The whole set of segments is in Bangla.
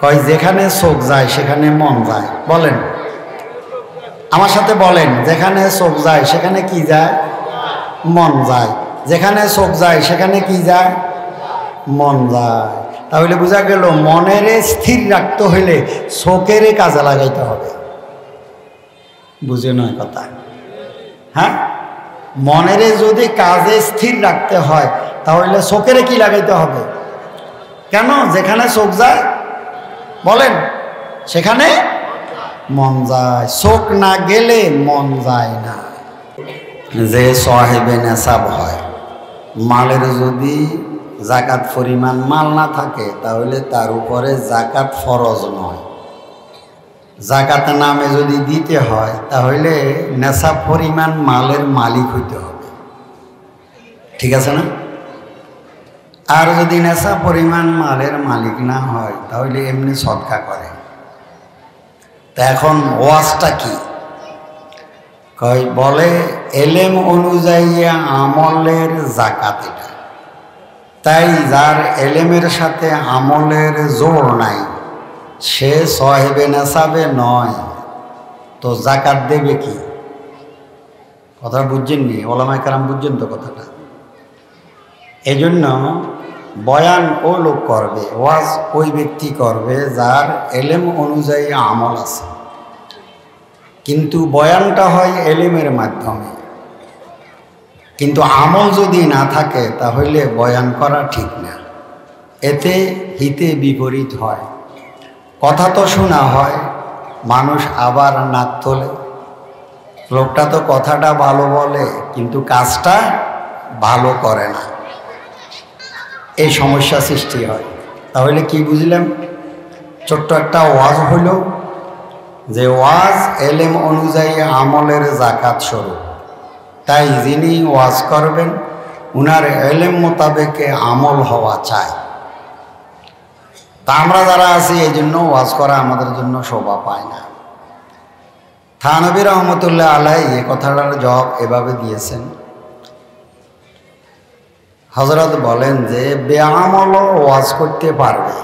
কয় যেখানে চোখ যায় সেখানে মন যায়। বলেন, আমার সাথে বলেন, যেখানে চোখ যায় সেখানে কি যায়? মন যায়। যেখানে চোখ যায় সেখানে কি যায়? মন যায়। তাহলে বোঝা গেল মনের স্থির রাখতে হইলে চোখের কাজে লাগাইতে হবে। বুঝে নয় কথা? হ্যাঁ, মনের যদি কাজে স্থির রাখতে হয় তাহলে চোখের কি লাগাইতে হবে? কেন? যেখানে চোখ যায়, বলেন, সেখানে মন যায়। চোখ না গেলে মন যায় না। যে সাহেবে নেশাব হয়, মালের যদি জাকাত পরিমাণ মাল না থাকে তাহলে তার উপরে জাকাত ফরজ নয়। জাকাত নামে যদি দিতে হয় তাহলে নেশাব পরিমাণ মালের মালিক হইতে হবে। ঠিক আছে না? আর যদি নেশা পরিমাণ মালের মালিক না হয় তাহলে এমনি সদকা করে। তা এখন ওয়াজটা কি? কই বলে এলেম অনুযায়ী আমলের জাকাত এটা। তাই যার এলেমের সাথে আমলের জোর নাই সে সাহেবে নেশাবে নয়, তো জাকাত দেবে কি? কথা বুঝছেননি? ওলামায়ে কেরাম বুঝছেন তো কথাটা? এই জন্য বয়ান ও লোক করবে, ওয়াজ ওই ব্যক্তি করবে যার এলেম অনুযায়ী আমল আছে। কিন্তু বয়ানটা হয় এলেমের মাধ্যমে, কিন্তু আমল যদি না থাকে তাহলে বয়ান করা ঠিক না। এতে হিতে বিপরীত হয়। কথা তো শোনা হয়, মানুষ আবার নাক তোলে। লোকটা তো কথাটা ভালো বলে কিন্তু কাজটা ভালো করে না, এই সমস্যা সৃষ্টি হয়। তাহলে কি বুঝলাম? ছোট্ট একটা ওয়াজ হইল যে ওয়াজ এলেম অনুযায়ী আমলের জাকাত স্বরূপ। তাই যিনি ওয়াজ করবেন উনার এলেম মোতাবেকে আমল হওয়া চাই। তা আমরা যারা আছি এই জন্য ওয়াজ করা আমাদের জন্য শোভা পায় না। থানবী রহমতুল্লাহ আলাই এ কথাটার জবাব এভাবে দিয়েছেন। হযরত বলেন যে বেআমলও ওয়াজ করতে পারবে,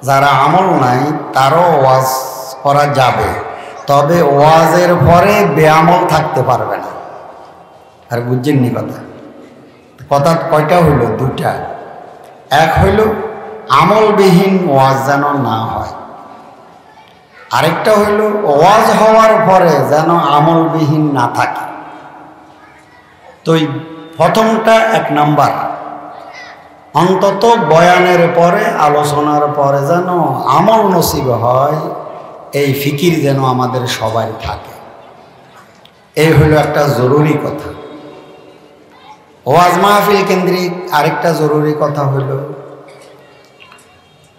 যারা আমল নাই তারও ওয়াজ করা যাবে, তবে ওয়াজের পরে বেআমল থাকতে পারবে না। আর বুঝছেননি কথা? কথা কয়টা হইল? দুটা। এক হইল আমলবিহীন ওয়াজ যেন না হয়, আরেকটা হইল ওয়াজ হওয়ার পরে যেন আমলবিহীন না থাকে। তো প্রথমটা এক নাম্বার, অন্তত বয়ানের পরে আলোচনার পরে যেন আমল নসিব হয়, এই ফিকির যেন আমাদের সবাই থাকে। এই হলো একটা জরুরি কথা। ওয়াজ মাহফিল কেন্দ্রিক আরেকটা জরুরি কথা হইল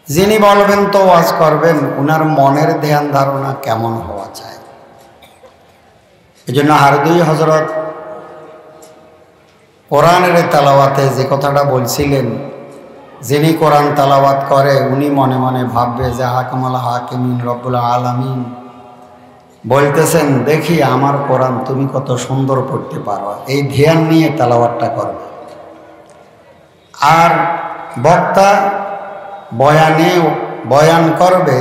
যিনি বলবেন তো ওয়াজ করবেন উনার মনের ধ্যান ধারণা কেমন হওয়া চাই। এই জন্য হারদুই হযরত কোরআনের তেলাওয়াতে যে কথাটা বলছিলেন, যিনি কোরআন তেলাওয়াত করে উনি মনে মনে ভাববে যে হাকামাল হাকিমিন রব্বুল আলামিন বলতেছেন, দেখি আমার কোরআন তুমি কত সুন্দর পড়তে পারো। এই ধ্যান নিয়ে তেলাওয়াতটা করবে। আর বক্তা বয়ান করবে,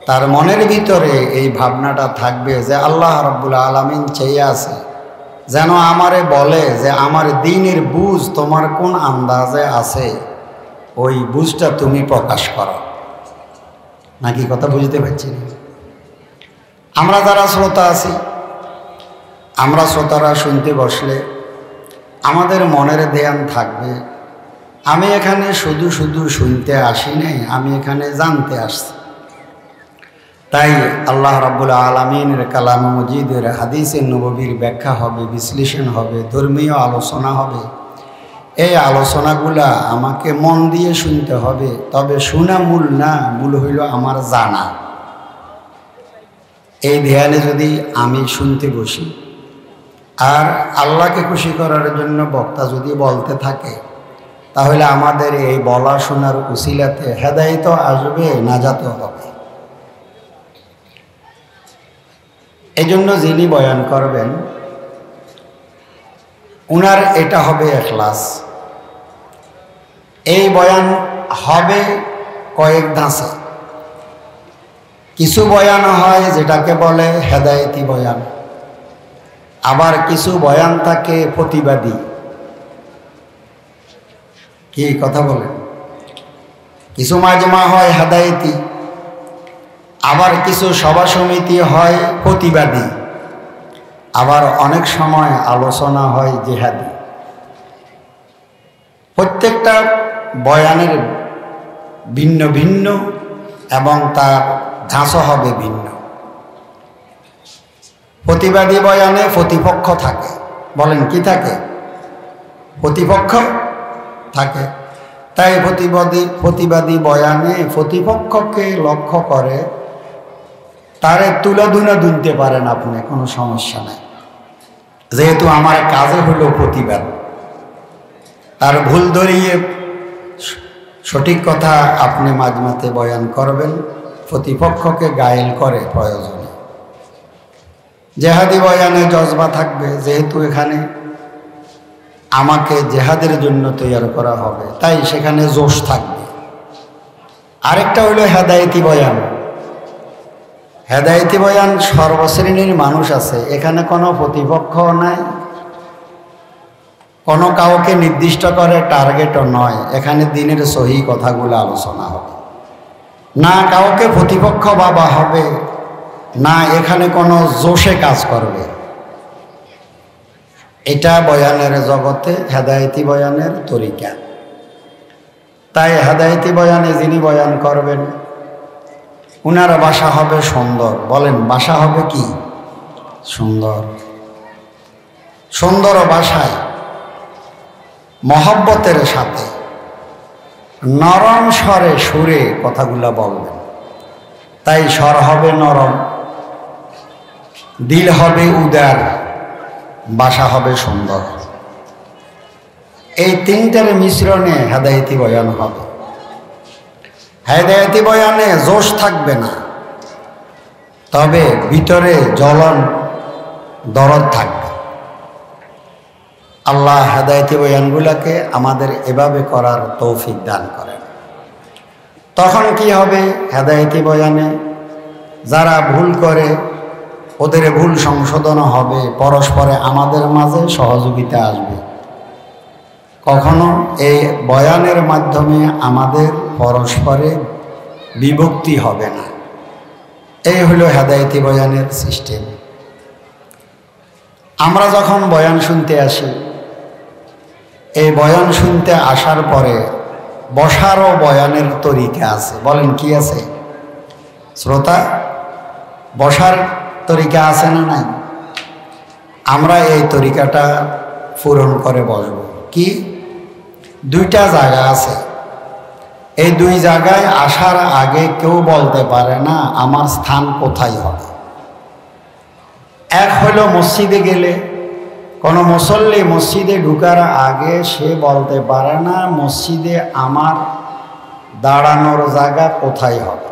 তার মনের ভিতরে এই ভাবনাটা থাকবে যে আল্লাহ রব্বুল আলামিন চেয়ে আছে যেন আমারে বলে যে আমার দ্বীনের বুঝ তোমার কোন আন্দাজে আছে, ওই বুঝটা তুমি প্রকাশ করো। নাকি কথা বুঝতে পারছি না? আমরা যারা শ্রোতা আছি, আমরা শ্রোতারা শুনতে বসলে আমাদের মনের ধ্যান থাকবে আমি এখানে শুধু শুধু শুনতে আসি নাই, আমি এখানে জানতে আসছি। তাই আল্লাহ রাব্বুল আলামিনের কালাম মজিদের হাদিসে নববীর ব্যাখ্যা হবে, বিশ্লেষণ হবে, ধর্মীয় আলোচনা হবে। এই আলোচনাগুলা আমাকে মন দিয়ে শুনতে হবে। তবে শোনা মূল না, মূল হইল আমার জানা। এই ধ্যানে যদি আমি শুনতে বসি আর আল্লাহকে খুশি করার জন্য বক্তা যদি বলতে থাকে, তাহলে আমাদের এই বলা শোনার উসিলাতে হেদায়েত আসবে, নাজাত হবে। এই জন্য যিনি বয়ান করবেন উনার এটা হবে ইখলাস। এই বয়ান হবে কয়েক ধাঁচে। কিছু বয়ান হয় যেটাকে বলে হেদায়েতি বয়ান, আবার কিছু বয়ান থাকে প্রতিবাদী। কি কথা বলে? কিছু মাজমা হয় হেদায়েতি, আবার কিছু সভা সমিতি হয় প্রতিবাদী, আবার অনেক সময় আলোচনা হয় জিহাদি। প্রত্যেকটা বয়ানের ভিন্ন ভিন্ন এবং তার ধাঁচও হবে ভিন্ন। প্রতিবাদী বয়ানে প্রতিপক্ষ থাকে, বলেন কি থাকে? প্রতিপক্ষ থাকে। তাই প্রতিবাদী বয়ানে প্রতিপক্ষকে লক্ষ্য করে তারে তুলাধুনা দুনতে পারেন আপনি, কোনো সমস্যা নাই, যেহেতু আমার কাজে হলো প্রতিবাদ। তার ভুল ধরিয়ে সঠিক কথা আপনি মাজমাতে বয়ান করবেন, প্রতিপক্ষকে গায়েল করে প্রয়োজনে। জেহাদি বয়ানে জজবা থাকবে, যেহেতু এখানে আমাকে জেহাদের জন্য তৈরি করা হবে, তাই সেখানে জোশ থাকবে। আরেকটা হলো হেদায়েতি বয়ান। হেদায়েতি বয়ান সর্বশ্রেণীর মানুষ আছে, এখানে কোনো প্রতিপক্ষ নাই, কোনো কাউকে নির্দিষ্ট করে টার্গেটও নয়। এখানে দিনের সহি কথাগুলো আলোচনা হবে, না কাউকে প্রতিপক্ষ ভাবা হবে, না এখানে কোনো জোশে কাজ করবে। এটা বয়ানের জগতে হেদায়েতি বয়ানের তরিকা। তাই হেদায়েতি বয়ানে যিনি বয়ান করবেন উনার ভাষা হবে সুন্দর। বলেন ভাষা হবে কি? সুন্দর। সুন্দর ভাষায় মহব্বতের সাথে নরম স্বরে সুরে কথাগুলো বলবেন। তাই স্বর হবে নরম, দিল হবে উদার, ভাষা হবে সুন্দর। এই তিনটার মিশ্রণে হেদায়েতি বয়ান হবে। হেদায়েতি বয়ানে জোশ থাকবে না, তবে ভিতরে জ্বলন দরদ থাকবে। আল্লাহ হেদায়েতি বয়ানগুলোকে আমাদের এভাবে করার তৌফিক দান করেন। তখন কি হবে? হেদায়েতি বয়ানে যারা ভুল করে ওদের ভুল সংশোধন হবে, পরস্পরে আমাদের মাঝে সহযোগিতা আসবে। কখনো এই বয়ানের মাধ্যমে আমাদের পরস্পরে বিভক্তি হবে না। এই হলো হেদায়েতি বয়ানের সিস্টেম। আমরা যখন বয়ান শুনতে আসি, এই বয়ান শুনতে আসার পরে বসারও বয়ানের তরিকা আছে। বলেন কি আছে? শ্রোতা, বসার তরিকা আছে না নাই? আমরা এই তরিকাটা পূরণ করে বসবো। কি? দুইটা জায়গা আছে। এই দুই জায়গায় আসার আগে কেউ বলতে পারে না আমার স্থান কোথায় হবে। এক হলো মসজিদে গেলে কোনো মুসল্লি মসজিদে ঢুকার আগে সে বলতে পারে না মসজিদে আমার দাঁড়ানোর জায়গা কোথায় হবে।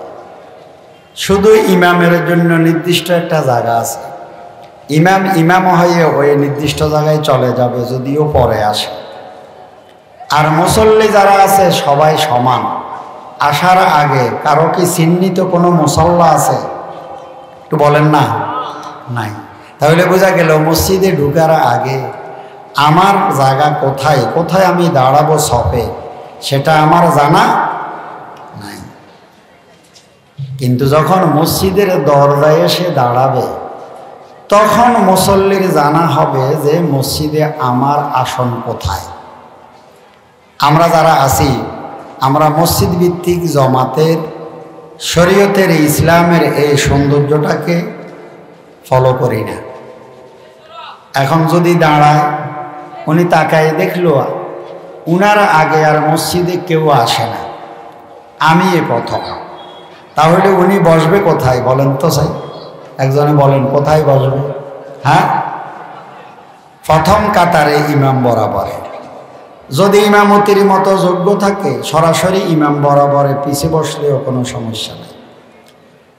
শুধু ইমামের জন্য নির্দিষ্ট একটা জায়গা আছে, ইমাম হয়ে ওই নির্দিষ্ট জায়গায় চলে যাবে, যদিও পরে আসে। আর মুসল্লি যারা আছে সবাই সমান। আসার আগে কারো কি চিহ্নিত কোনো মুসল্লা আছে? একটু বলেন না। নাই। তাহলে বোঝা গেল মসজিদে ঢুকার আগে আমার জায়গা কোথায়, কোথায় আমি দাঁড়াবো সফে, সেটা আমার জানা নাই। কিন্তু যখন মসজিদের দরজায় এসে দাঁড়াবে তখন মুসল্লির জানা হবে যে মসজিদে আমার আসন কোথায়। আমরা যারা আছি, আমরা মসজিদ ভিত্তিক জমাতের শরীয়তের ইসলামের এই সৌন্দর্যটাকে ফলো করি না। এখন যদি দাঁড়ায়, উনি তাকায় দেখলো উনার আগে আর মসজিদে কেউ আসে না, আমি এ প্রথম, তাহলে উনি বসবে কোথায় বলেন তো? চাই একজনে বলেন কোথায় বসবে? হ্যাঁ, প্রথম কাতারে ইমাম বরাবরে। যদি ইমামতির মতো যোগ্য থাকে সরাসরি ইমাম বরাবরে পিছে বসলেও কোনো সমস্যা নেই।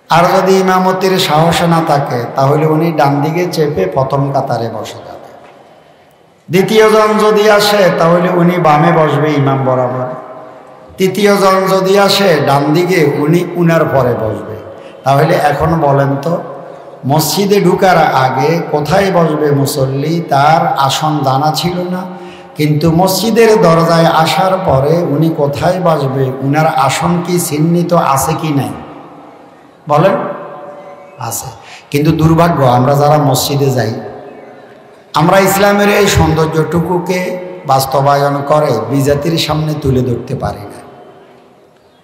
আর যদি ইমামতির সাহস না থাকে তাহলে উনি ডান দিকে চেপে প্রথম কাতারে বসে যাবে। দ্বিতীয় জন যদি আসে তাহলে উনি বামে বসবে ইমাম বরাবর। তৃতীয় জন যদি আসে ডান দিকে, উনি উনার পরে বসবে। তাহলে এখন বলেন তো, মসজিদে ঢুকার আগে কোথায় বসবে মুসল্লি তার আসন জানা ছিল না, কিন্তু মসজিদের দরজায় আসার পরে উনি কোথায় বসবে উনার আসন কি চিহ্নিত আছে কি নাই? বলেন, আছে। কিন্তু দুর্ভাগ্য, আমরা যারা মসজিদে যাই, আমরা ইসলামের এই সৌন্দর্যটুকুকে বাস্তবায়ন করে বিজাতির সামনে তুলে ধরতে পারি না।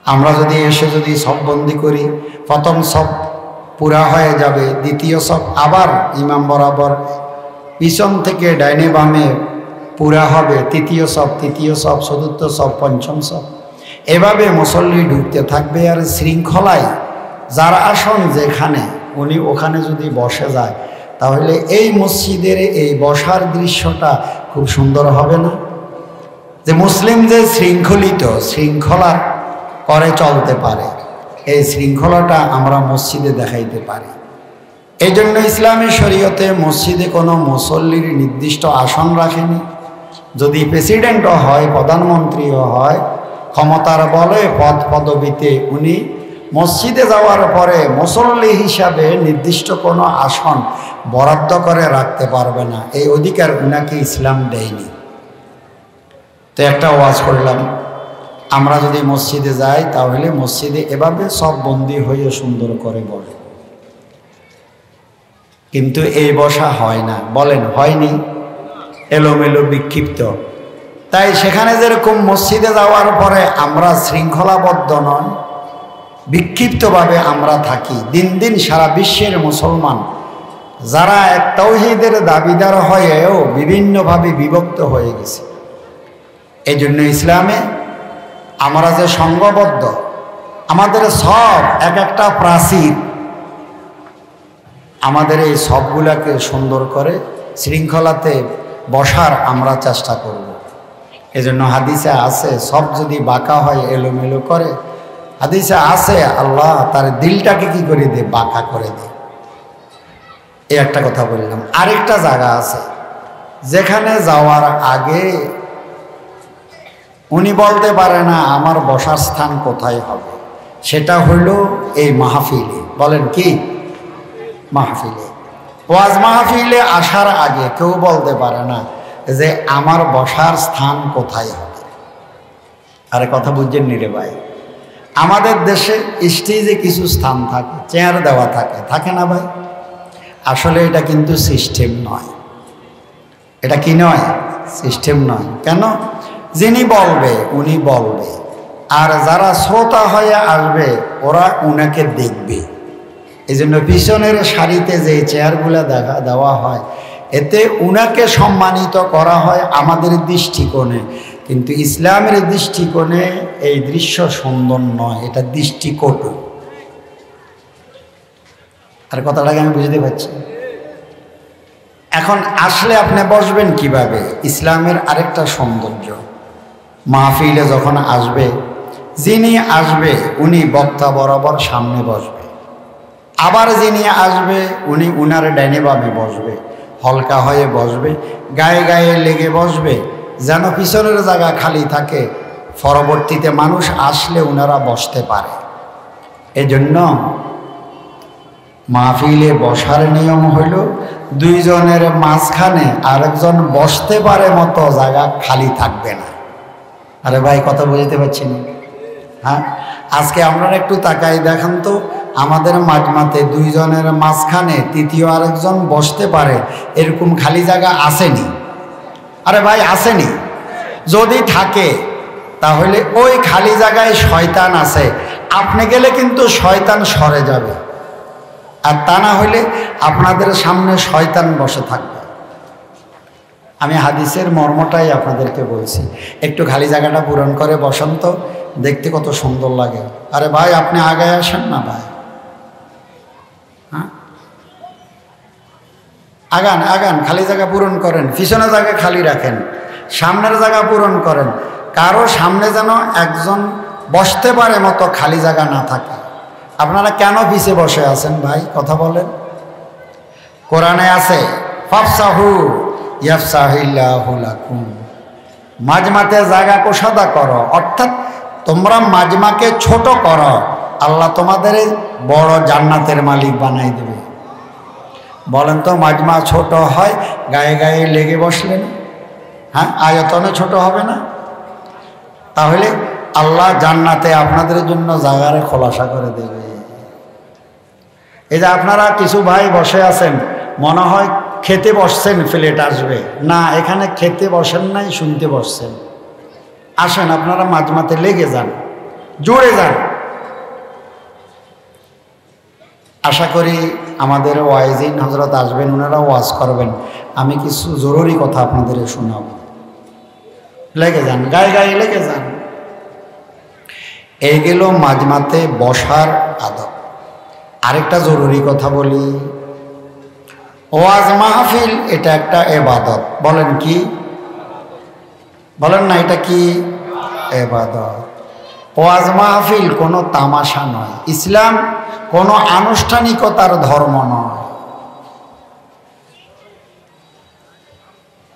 আমরা যদি এসে সব বন্দি করি, প্রথম সব পুরা হয়ে যাবে, দ্বিতীয় সব আবার ইমাম বরাবর পিছন থেকে ডাইনে বামে পুরা হবে, তৃতীয় সব, চতুর্থ সব, পঞ্চম সব, এভাবে মুসল্লি ঢুকতে থাকবে। আর শৃঙ্খলায় যার আসন যেখানে, উনি ওখানে যদি বসে যায়, তাহলে এই মসজিদের এই বসার দৃশ্যটা খুব সুন্দর হবে না? যে মুসলিম যে শৃঙ্খলা করে চলতে পারে, এই শৃঙ্খলাটা আমরা মসজিদে দেখাইতে পারি। এই জন্য ইসলামী শরীয়তে মসজিদে কোনো মুসল্লির নির্দিষ্ট আসন রাখেনি। যদি প্রেসিডেন্টও হয়, প্রধানমন্ত্রীও হয়, ক্ষমতার বলে পদ পদবিতে উনি মসজিদে যাওয়ার পরে মুসল্লি হিসাবে নির্দিষ্ট কোনো আসন বরাদ্দ করে রাখতে পারবে না, এই অধিকার উনাকে ইসলাম দেয়নি। তো একটা ওয়াজ করলাম, আমরা যদি মসজিদে যাই তাহলে মসজিদে এভাবে সব বন্দী হয়ে সুন্দর করে বসে, কিন্তু এই বসা হয় না। বলেন, হয়নি? এলোমেলো, বিক্ষিপ্ত। তাই সেখানে যেরকম মসজিদে যাওয়ার পরে আমরা শৃঙ্খলাবদ্ধ নয়, বিক্ষিপ্তভাবে আমরা থাকি, দিন দিন সারা বিশ্বের মুসলমান যারা এক তাওহীদের দাবিদার হয়েও বিভিন্নভাবে বিভক্ত হয়ে গেছে। এই জন্য ইসলামে আমরা যে সংঘবদ্ধ, আমাদের সব এক একটা প্রাচীর, আমাদের এই সবগুলাকে সুন্দর করে শৃঙ্খলাতে বসার আমরা চেষ্টা করব। এজন্য হাদিসে আছে, সব যদি বাঁকা হয়, এলোমেলো করে, হাদিসে আছে আল্লাহ তার দিলটাকে কি করে দে, বাঁকা করে দে। এই একটা কথা বললাম। আরেকটা জায়গা আছে যেখানে যাওয়ার আগে উনি বলতে পারে না আমার বসার স্থান কোথায় হবে, সেটা হইল এই মাহফিলে। বলেন কি? মাহফিলে, ওয়াজ মাহফিলে আসার আগে কেউ বলতে পারে না যে আমার বসার স্থান কোথায় হবে। আরে কথা বুঝছেন নি রে ভাই? আমাদের দেশে স্টেজে কিছু স্থান থাকে, চেয়ার দেওয়া থাকে, থাকে না ভাই? আসলে এটা কিন্তু সিস্টেম নয়। এটা কি নয়? সিস্টেম নয়। কেন? যিনি বলবে উনি বলবে, আর যারা শ্রোতা হয়ে আসবে ওরা উনাকে দেখবে। এই জন্য পিছনের সারিতে যে চেয়ারগুলো দেওয়া হয়, এতে উনাকে সম্মানিত করা হয় আমাদের দৃষ্টিকোণে, কিন্তু ইসলামের দৃষ্টিকোণে এই দৃশ্য সুন্দর নয়, এটা দৃষ্টিকটু। আর কথাটাকে আমি বুঝতে পারছি। এখন আসলে আপনি বসবেন কিভাবে? ইসলামের আরেকটা সৌন্দর্য, মাহফিলে যখন আসবে, যিনি আসবে উনি বক্তা বরাবর সামনে বসবে, আবার যিনি আসবে উনি উনার ডাইনে বামে বসবে, হলকা হয়ে বসবে, গায়ে গায়ে লেগে বসবে, যেন পিছনের জায়গা খালি থাকে, পরবর্তীতে মানুষ আসলে উনারা বসতে পারে। এজন্য মাহফিলে বসার নিয়ম হইল দুইজনের মাঝখানে আরেকজন বসতে পারে মতো জায়গা খালি থাকবে না। আরে ভাই কথা বুঝতে পারছি না? হ্যাঁ, আজকে আপনারা একটু তাকাই দেখেন তো, আমাদের মাঝমাতে দুইজনের মাঝখানে তৃতীয় আরেকজন বসতে পারে এরকম খালি জায়গা আসেনি? আরে ভাই আসেনি? যদি থাকে তাহলে ওই খালি জায়গায় শয়তান আছে, আপনি গেলে কিন্তু শয়তান সরে যাবে, আর তা না হলে আপনাদের সামনে শয়তান বসে থাকবে। আমি হাদিসের মর্মটাই আপনাদেরকে বলছি, একটু খালি জায়গাটা পূরণ করে বসেন তো, দেখতে কত সুন্দর লাগে। আরে ভাই আপনি আগে আসেন না ভাই, হ্যাঁ আগান আগান, খালি জায়গা পূরণ করেন, পিছনে জায়গা খালি রাখেন, সামনের জায়গা পূরণ করেন, কারো সামনে যেন একজন বসতে পারে মতো খালি জায়গা না থাকে। আপনারা কেন পিছে বসে আছেন ভাই? কথা বলেন। কোরআনে আছে ফাফসাহু ইয়াফসাহিল্লাহু লাকুম, মাঝমাতে জায়গা কোষাদা করো, অর্থাৎ তোমরা মাঝমাকে ছোট করো, আল্লাহ তোমাদের বড় জান্নাতের মালিক বানাই দেবে। বলেন তো মাজমা ছোট হয় গায়ে গায়ে লেগে বসলেন, হ্যাঁ আয়তনে ছোট হবে না? তাহলে আল্লাহ জান্নাতে আপনাদের জন্য জায়গারে খোলাসা করে দেবে। এই যে আপনারা কিছু ভাই বসে আছেন, মনে হয় খেতে বসছেন প্লেট আসবে না, এখানে খেতে বসেন নাই, শুনতে বসছেন। আসেন আপনারা মাজমাতে লেগে যান, জুড়ে যান। আশা করি আমাদের ওয়াইজিন হজরত আসবেন, ওনারা ওয়াজ করবেন, আমি কিছু জরুরি কথা আপনাদের শোনাব। লেগে যান, গায়ে গায়ে লেগে যান। এই গেল মাজমাতে বসার আদব। আরেকটা জরুরি কথা বলি, ওয়াজ মাহফিল এটা একটা ইবাদত। বলেন কি? বলেন না, এটা কি ইবাদত? ওয়াজ মাহফিল কোনো তামাশা নয়, ইসলাম কোনো আনুষ্ঠানিকতার ধর্ম নয়।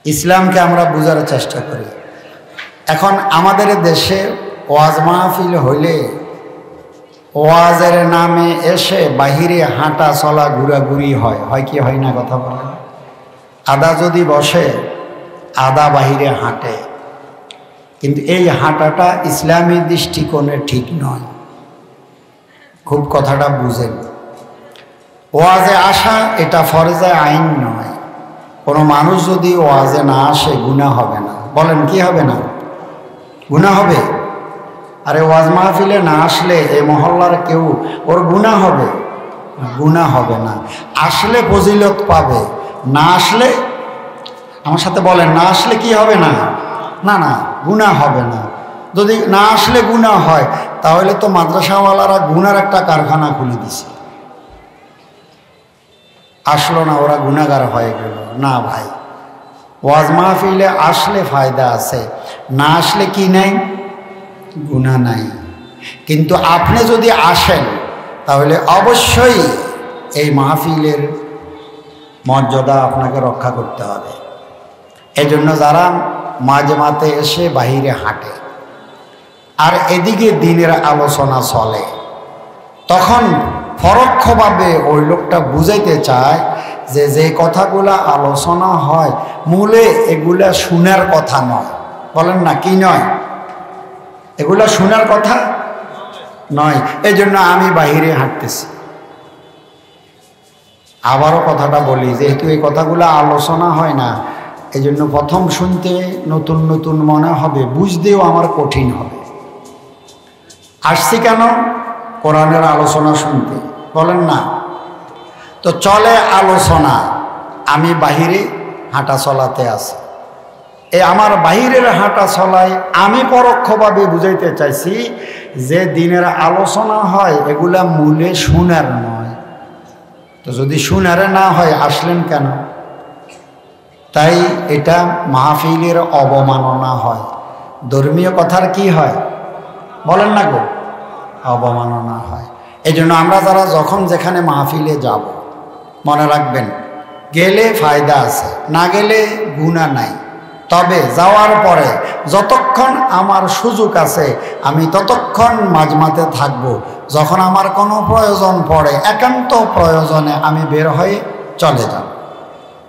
ইসলামকে আমরা বোঝার চেষ্টা করি। এখন আমাদের দেশে ওয়াজ মাহফিল হইলে ওয়াজের নামে এসে বাহিরে হাঁটা চলা ঘুরাঘুরি হয়, হয় কি হয় না? কথা বলেন। আদা যদি বসে, আদা বাহিরে হাঁটে, কিন্তু এই হাঁটাটা ইসলামী দৃষ্টিকোণে ঠিক নয়। খুব কথাটা বুঝেন। ওয়াজে আসা এটা ফরজে আইন নয়। কোনো মানুষ যদি ওয়াজে না আসে গুনাহ হবে না। বলেন কি হবে না? গুনাহ হবে। আরে ওয়াজ মাহফিলে না আসলে এই মহল্লার কেউ ওর গুনাহ হবে? গুনাহ হবে না। আসলে ফজিলত পাবে, না আসলে, আমার সাথে বলেন, না আসলে কি হবে না? না না, গুনাহ হবে না। যদি না আসলে গুনাহ হয় তাহলে তো মাদ্রাসাওয়ালারা গুনার একটা কারখানা খুলে দিছে। আসলো না, ওরা গুনাহগার হয়ে গেল না। ভাই, ওয়াজ মাহফিলে আসলে ফায়দা আছে, না আসলে কি নাই? গুনাহ নাই। কিন্তু আপনি যদি আসেন তাহলে অবশ্যই এই মাহফিলের মর্যাদা আপনাকে রক্ষা করতে হবে। এই জন্য যারা মাঝে মাঝে এসে বাহিরে হাঁটে আর এদিকে দিনের আলোচনা চলে, তখন পরোক্ষভাবে ওই লোকটা বুঝাইতে চায় যে যে কথাগুলা আলোচনা হয় মূলে এগুলা শোনার কথা নয়। বলেন না, কি নয়? এগুলা শোনার কথা নয়। এই জন্য আমি বাহিরে হাঁটতেছি। আবারও কথাটা বলি, যেহেতু এই কথাগুলো আলোচনা হয় না, এই জন্য প্রথম শুনতে নতুন নতুন মনে হবে, বুঝতেও আমার কঠিন হবে। আসছি কেন? কোরআনের আলোচনা শুনতে। বলেন না? তো চলে আলোচনা, আমি বাহিরে হাঁটা চলাতে আছি। এই আমার বাহিরের হাঁটা চলায় আমি পরোক্ষভাবে বুঝাইতে চাইছি যে দিনের আলোচনা হয় এগুলা মূলে শোনার নয়। তো যদি শোনারে না হয় আসলেন কেন? তাই এটা মাহফিলের অবমাননা হয়। ধর্মীয় কথার কি হয়? বলেন না গো, অবমাননা হয়। এই জন্য আমরা যারা যখন যেখানে মাহফিলে যাব, মনে রাখবেন, গেলে ফায়দা আছে, না গেলে গুনাহ নাই। তবে যাওয়ার পরে যতক্ষণ আমার সুযোগ আছে আমি ততক্ষণ মাজমাতে থাকব। যখন আমার কোনো প্রয়োজন পড়ে, একান্ত প্রয়োজনে আমি বের হয়ে চলে যাব।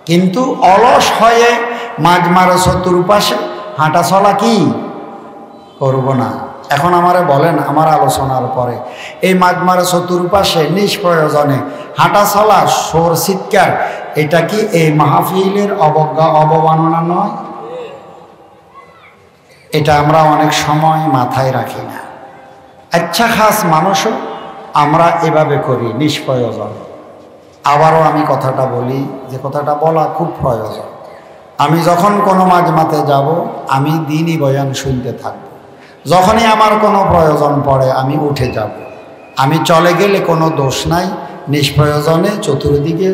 কিন্তু অলস হয়ে মাজমার চতুর্পাশে হাঁটা চলা কি করব না। এখন আমারে বলেন, আমার আলোচনার পরে এই মাজমার চতুর্পাশে নিষ্প্রয়োজনে হাঁটা চলা, সোর চিৎকার, এটা কি এই মাহফিলের অবজ্ঞা, অবমাননা নয়? এটা আমরা অনেক সময় মাথায় রাখি না। আচ্ছা, খাস মানুষও আমরা এভাবে করি নিষ্প্রয়োজন। আবারও আমি কথাটা বলি, যে কথাটা বলা খুব প্রয়োজন। আমি যখন কোনো মাজমাতে যাব আমি দিনই বয়ান শুনতে থাকব। যখনই আমার কোনো প্রয়োজন পড়ে আমি উঠে যাব। আমি চলে গেলে কোনো দোষ নাই। নিষ্প্রয়োজনে চতুর্দিকে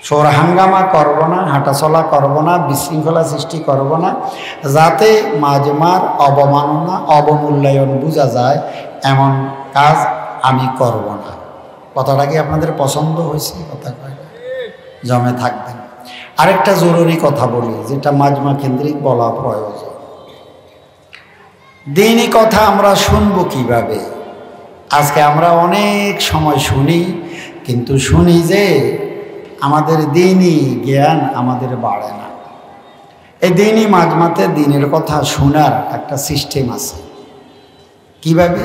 শোর হাঙ্গামা করব না, হাঁটাচলা করব না, বিশৃঙ্খলা সৃষ্টি করব না, যাতে মাজমার অবমাননা, অবমূল্যায়ন বোঝা যায় এমন কাজ আমি করব না। কথাটা কি আপনাদের পছন্দ হয়েছে? কথা কয় জমে থাকবেন। আরেকটা জরুরি কথা বলি, যেটা মাজমা কেন্দ্রিক বলা প্রয়োজন। দিনই কথা আমরা শুনবো কিভাবে? আজকে আমরা অনেক সময় শুনি, কিন্তু শুনি যে আমাদের দ্বীনি জ্ঞান আমাদের বাড়ে না। এই দ্বীনি মাজমাতে দ্বীনের কথা শোনার একটা সিস্টেম আছে। কিভাবে?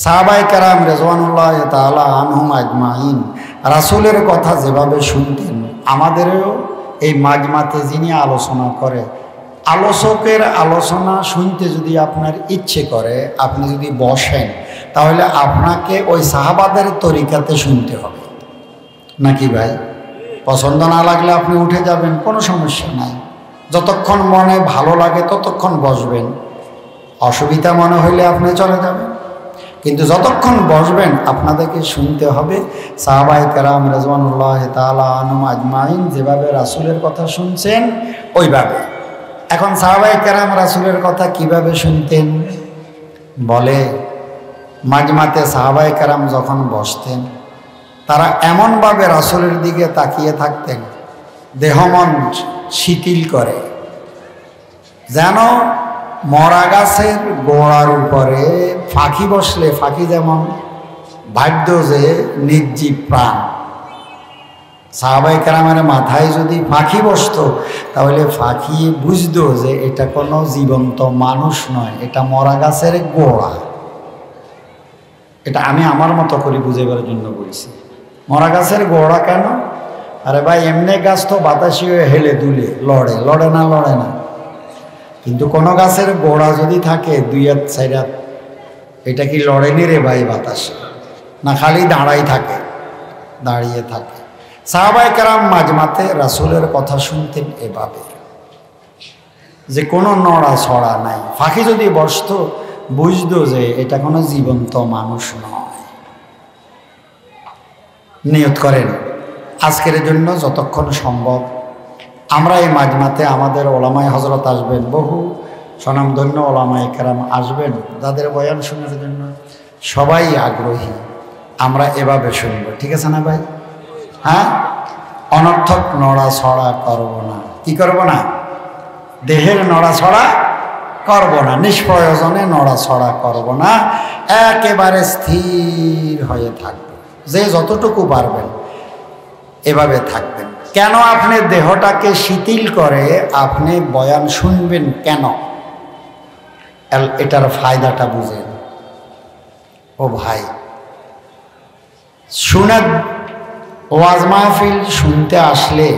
সাহাবায়ে কেরাম রিজওয়ানুল্লাহ তাআলা আনহুম আজমাইন রাসূলের কথা যেভাবে শুনতেন, আমাদেরও এই মাজমাতে যিনি আলোচনা করে, আলোচকের আলোচনা শুনতে যদি আপনার ইচ্ছে করে, আপনি যদি বসেন, তাহলে আপনাকে ওই সাহাবাদের তরিকাতে শুনতে হবে, নাকি ভাই? পছন্দ না লাগলে আপনি উঠে যাবেন, কোনো সমস্যা নাই। যতক্ষণ মনে ভালো লাগে ততক্ষণ বসবেন, অসুবিধা মনে হইলে আপনি চলে যাবেন। কিন্তু যতক্ষণ বসবেন আপনাদেরকে শুনতে হবে সাহাবায়ে কেরাম রিজওয়ানুল্লাহ তাআলা আনহুম আজমাইন যেভাবে রাসূলের কথা শুনছেন ওইভাবে। এখন সাহাবায়ে কেরাম রাসূলের কথা কিভাবে শুনতেন? বলে মাজমাতে সাহাবায়ে কেরাম যখন বসতেন, তারা এমনভাবে রাসূলের দিকে তাকিয়ে থাকতেন, দেহ মন শিথিল করে, যেন মরা গাছের গোড়ার উপরে ফাঁকি বসলে ফাঁকি যেমন বাধ্য যে নির্জীব প্রাণ, সাহাবায়ে কেরামের মাথায় যদি ফাঁকি বসতো তাহলে ফাঁকি বুঝতো যে এটা কোনো জীবন্ত মানুষ নয়, এটা মরা গাছের গোড়া। এটা আমি আমার মতো করে বুঝাবার জন্য বলছি। মরা গাছের গোড়া কেন? আরে ভাই, এমনি গাছ তো বাতাসি হয়ে হেলে দুলে লড়ে, লড়ে না? লড়ে না। কিন্তু কোনো গাছের গোড়া যদি থাকে দুই হাত চার হাত, এটা কি লড়েনি রে ভাই বাতাসে? না খালি দাঁড়াই থাকে, দাঁড়িয়ে থাকে। সাহাবায়ে কেরাম মাজমাতে রাসূলের কথা শুনতেন এভাবে, যে কোনো নড়া ছড়া নাই। ফাঁকি যদি বসতো বুঝতো যে এটা কোনো জীবন্ত মানুষ নয়। নিয়ত করেন আজকের জন্য যতক্ষণ সম্ভব আমরা এই মাজমাতে আমাদের ওলামায়ে হযরত আসবেন, বহু স্বনামধন্য ওলামায়ে কেরাম আসবেন, যাদের বয়ান শোনার জন্য সবাই আগ্রহী। আমরা এভাবে শুনব, ঠিক আছে না ভাই? হ্যাঁ, অনর্থক নড়াছড়া করব না। কি করব না? দেহের নড়াছড়া করব না, নিষ্প্রয়োজনে নড়াছড়া করব না, একেবারে স্থির হয়ে থাকব। যে যতটুকু পারবেন এভাবে থাকবেন। কেন আপনি দেহটাকে শিথিল করে আপনি বয়ান শুনবেন কেন? এটার ফায়দাটা বুঝেন। ও ভাই, শুনে ওয়াজ মাহফিল শুনতে আসলে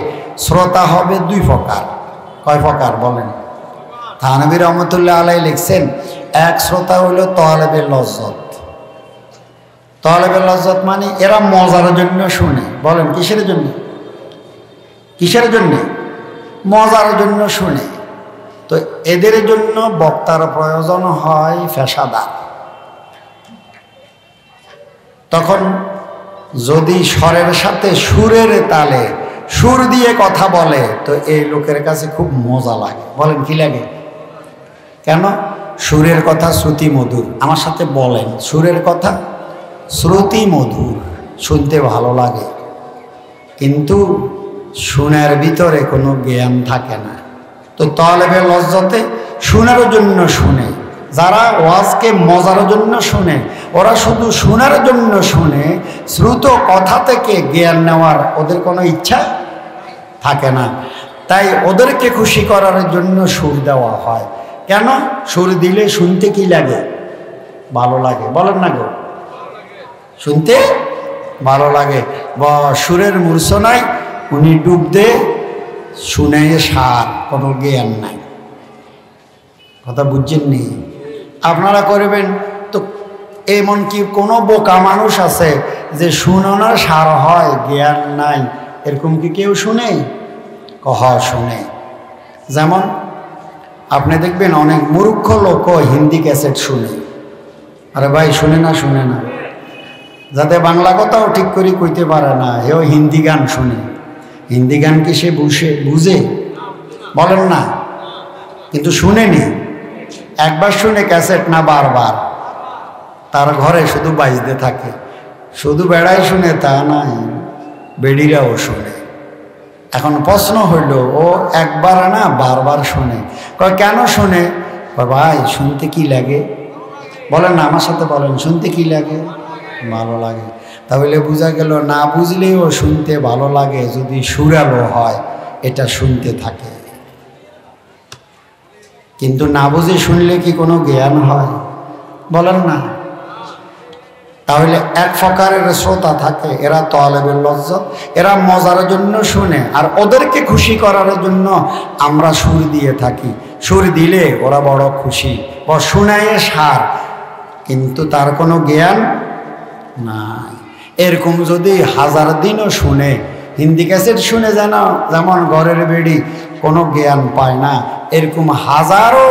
শ্রোতা হবে দুই প্রকার। কয় প্রকার বলেন? থানবী রহমতুল্লাহ আলাইহি লিখছেন, এক শ্রোতা হইল তলেবে লজ্জত। তলেবে লজ্জত মানে এরা মজার জন্য শুনে। বলেন কিসের জন্য? কিসের জন্য? মজার জন্য শুনে। তো এদের জন্য বক্তার প্রয়োজন হয় পেশাদার। তখন যদি স্বরের সাথে সুরের তালে সুর দিয়ে কথা বলে তো এই লোকের কাছে খুব মজা লাগে। বলেন কি লাগে? কেন? সুরের কথা শ্রুতি মধুর। আমার সাথে বলেন, সুরের কথা শ্রুতি মধুর, শুনতে ভালো লাগে, কিন্তু শুনার ভিতরে কোনো জ্ঞান থাকে না। তো তলেবে লজ্জতে শোনার জন্য শুনে, যারা ওয়াজকে মজার জন্য শুনে ওরা শুধু শোনার জন্য শুনে, শ্রুত কথা থেকে জ্ঞান নেওয়ার ওদের কোনো ইচ্ছা থাকে না। তাই ওদেরকে খুশি করার জন্য সুর দেওয়া হয়। কেন? সুর দিলে শুনতে কি লাগে? ভালো লাগে। বলেন না গো? শুনতে ভালো লাগে। বা সুরের মূর্ছনায় উনি ডুব দে, শুনে সার, কোনো জ্ঞান নাই। কথা বুঝছেননি? আপনারা করবেন তো এমন কি কোনো বোকা মানুষ আছে যে শুনানোর সার হয়, জ্ঞান নাই? এরকম কি কেউ শুনে? কহ শুনে। যেমন আপনি দেখবেন অনেক মূর্খ লোকও হিন্দি ক্যাসেট শুনে। আরে ভাই, শুনে না? শুনে না। যাতে বাংলা কথাও ঠিক করে কইতে পারে না, হেও হিন্দি গান শুনে। হিন্দি গান কি সে বুঝে? বলেন না। কিন্তু শুনেনি। একবার শুনে ক্যাসেট না বারবার, তার ঘরে শুধু বাজতে থাকে। শুধু বেড়াই শুনে তা নাই, বেড়িরাও শুনে। এখন প্রশ্ন হইল, ও একবার না বারবার শুনে। কয় কেন শুনে? ভাই শুনতে কি লাগে? বলেন না, আমার সাথে বলেন, শুনতে কি লাগে? ভালো লাগে। তাহলে বোঝা গেল না বুঝলেও শুনতে ভালো লাগে যদি সুরালো হয়, এটা শুনতে থাকে। কিন্তু না বুঝে শুনলে কি কোনো জ্ঞান হয়? বলেন না। তাহলে এক প্রকারের শ্রোতা থাকে, এরা তলেবের লজ্জত, এরা মজার জন্য শুনে, আর ওদেরকে খুশি করার জন্য আমরা সুর দিয়ে থাকি। সুর দিলে ওরা বড় খুশি, শুনায় সার, কিন্তু তার কোনো জ্ঞান নাই। এরকম যদি 1000 দিনও শুনে, হিন্দি ক্যাসেট শুনে যেমন ঘরের বেড়ি কোনো জ্ঞান পায় না, এরকম হাজারো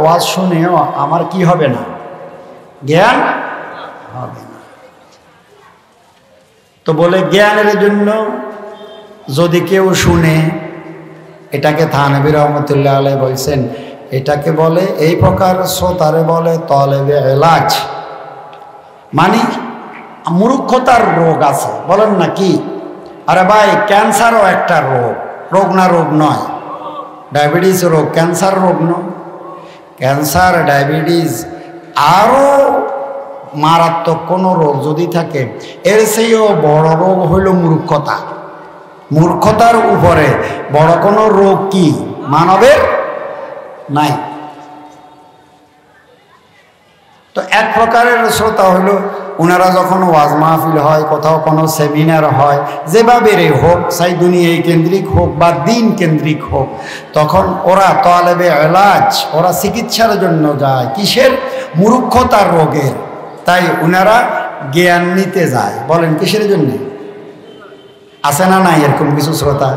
ওয়াজ শুনেও আমার কি হবে না? জ্ঞান হবে না। তো বলে জ্ঞানের জন্য যদি কেউ শুনে, এটাকে থানভী রহমতুল্লাহ আলাইহি বলছেন, এটাকে বলে এই প্রকার শ্রোতারে বলে তলেবে এলাজ। মানে মূর্খতার রোগ আছে। বলেন না কি? আরে ভাই, ক্যান্সারও একটা রোগ, রোগ না রোগ নয়? ডায়াবেটিস রোগ, ক্যান্সার রোগ নয়? ক্যান্সার, ডায়াবেটিস আরও মারাত্মক কোনো রোগ যদি থাকে, এর চেয়েও বড় রোগ হইল মূর্খতা। মূর্খতার উপরে বড় কোনো রোগ কি মানবের নাই। তো এক প্রকারের শ্রোতা হইল, ওনারা যখন ওয়াজ মাহফিল হয়, কোথাও কোনো সেমিনার হয়, যেভাবে হোক, চাই দুনিয়ায় কেন্দ্রিক হোক বা দিন কেন্দ্রিক হোক, তখন ওরা তলেবে এলাজ, ওরা চিকিৎসার জন্য যায়। কিসের? মূর্খতার রোগের। তাই ওনারা জ্ঞান নিতে যায়। বলেন কিসের জন্য? আছে না নাই এরকম কিছু শ্রোতা?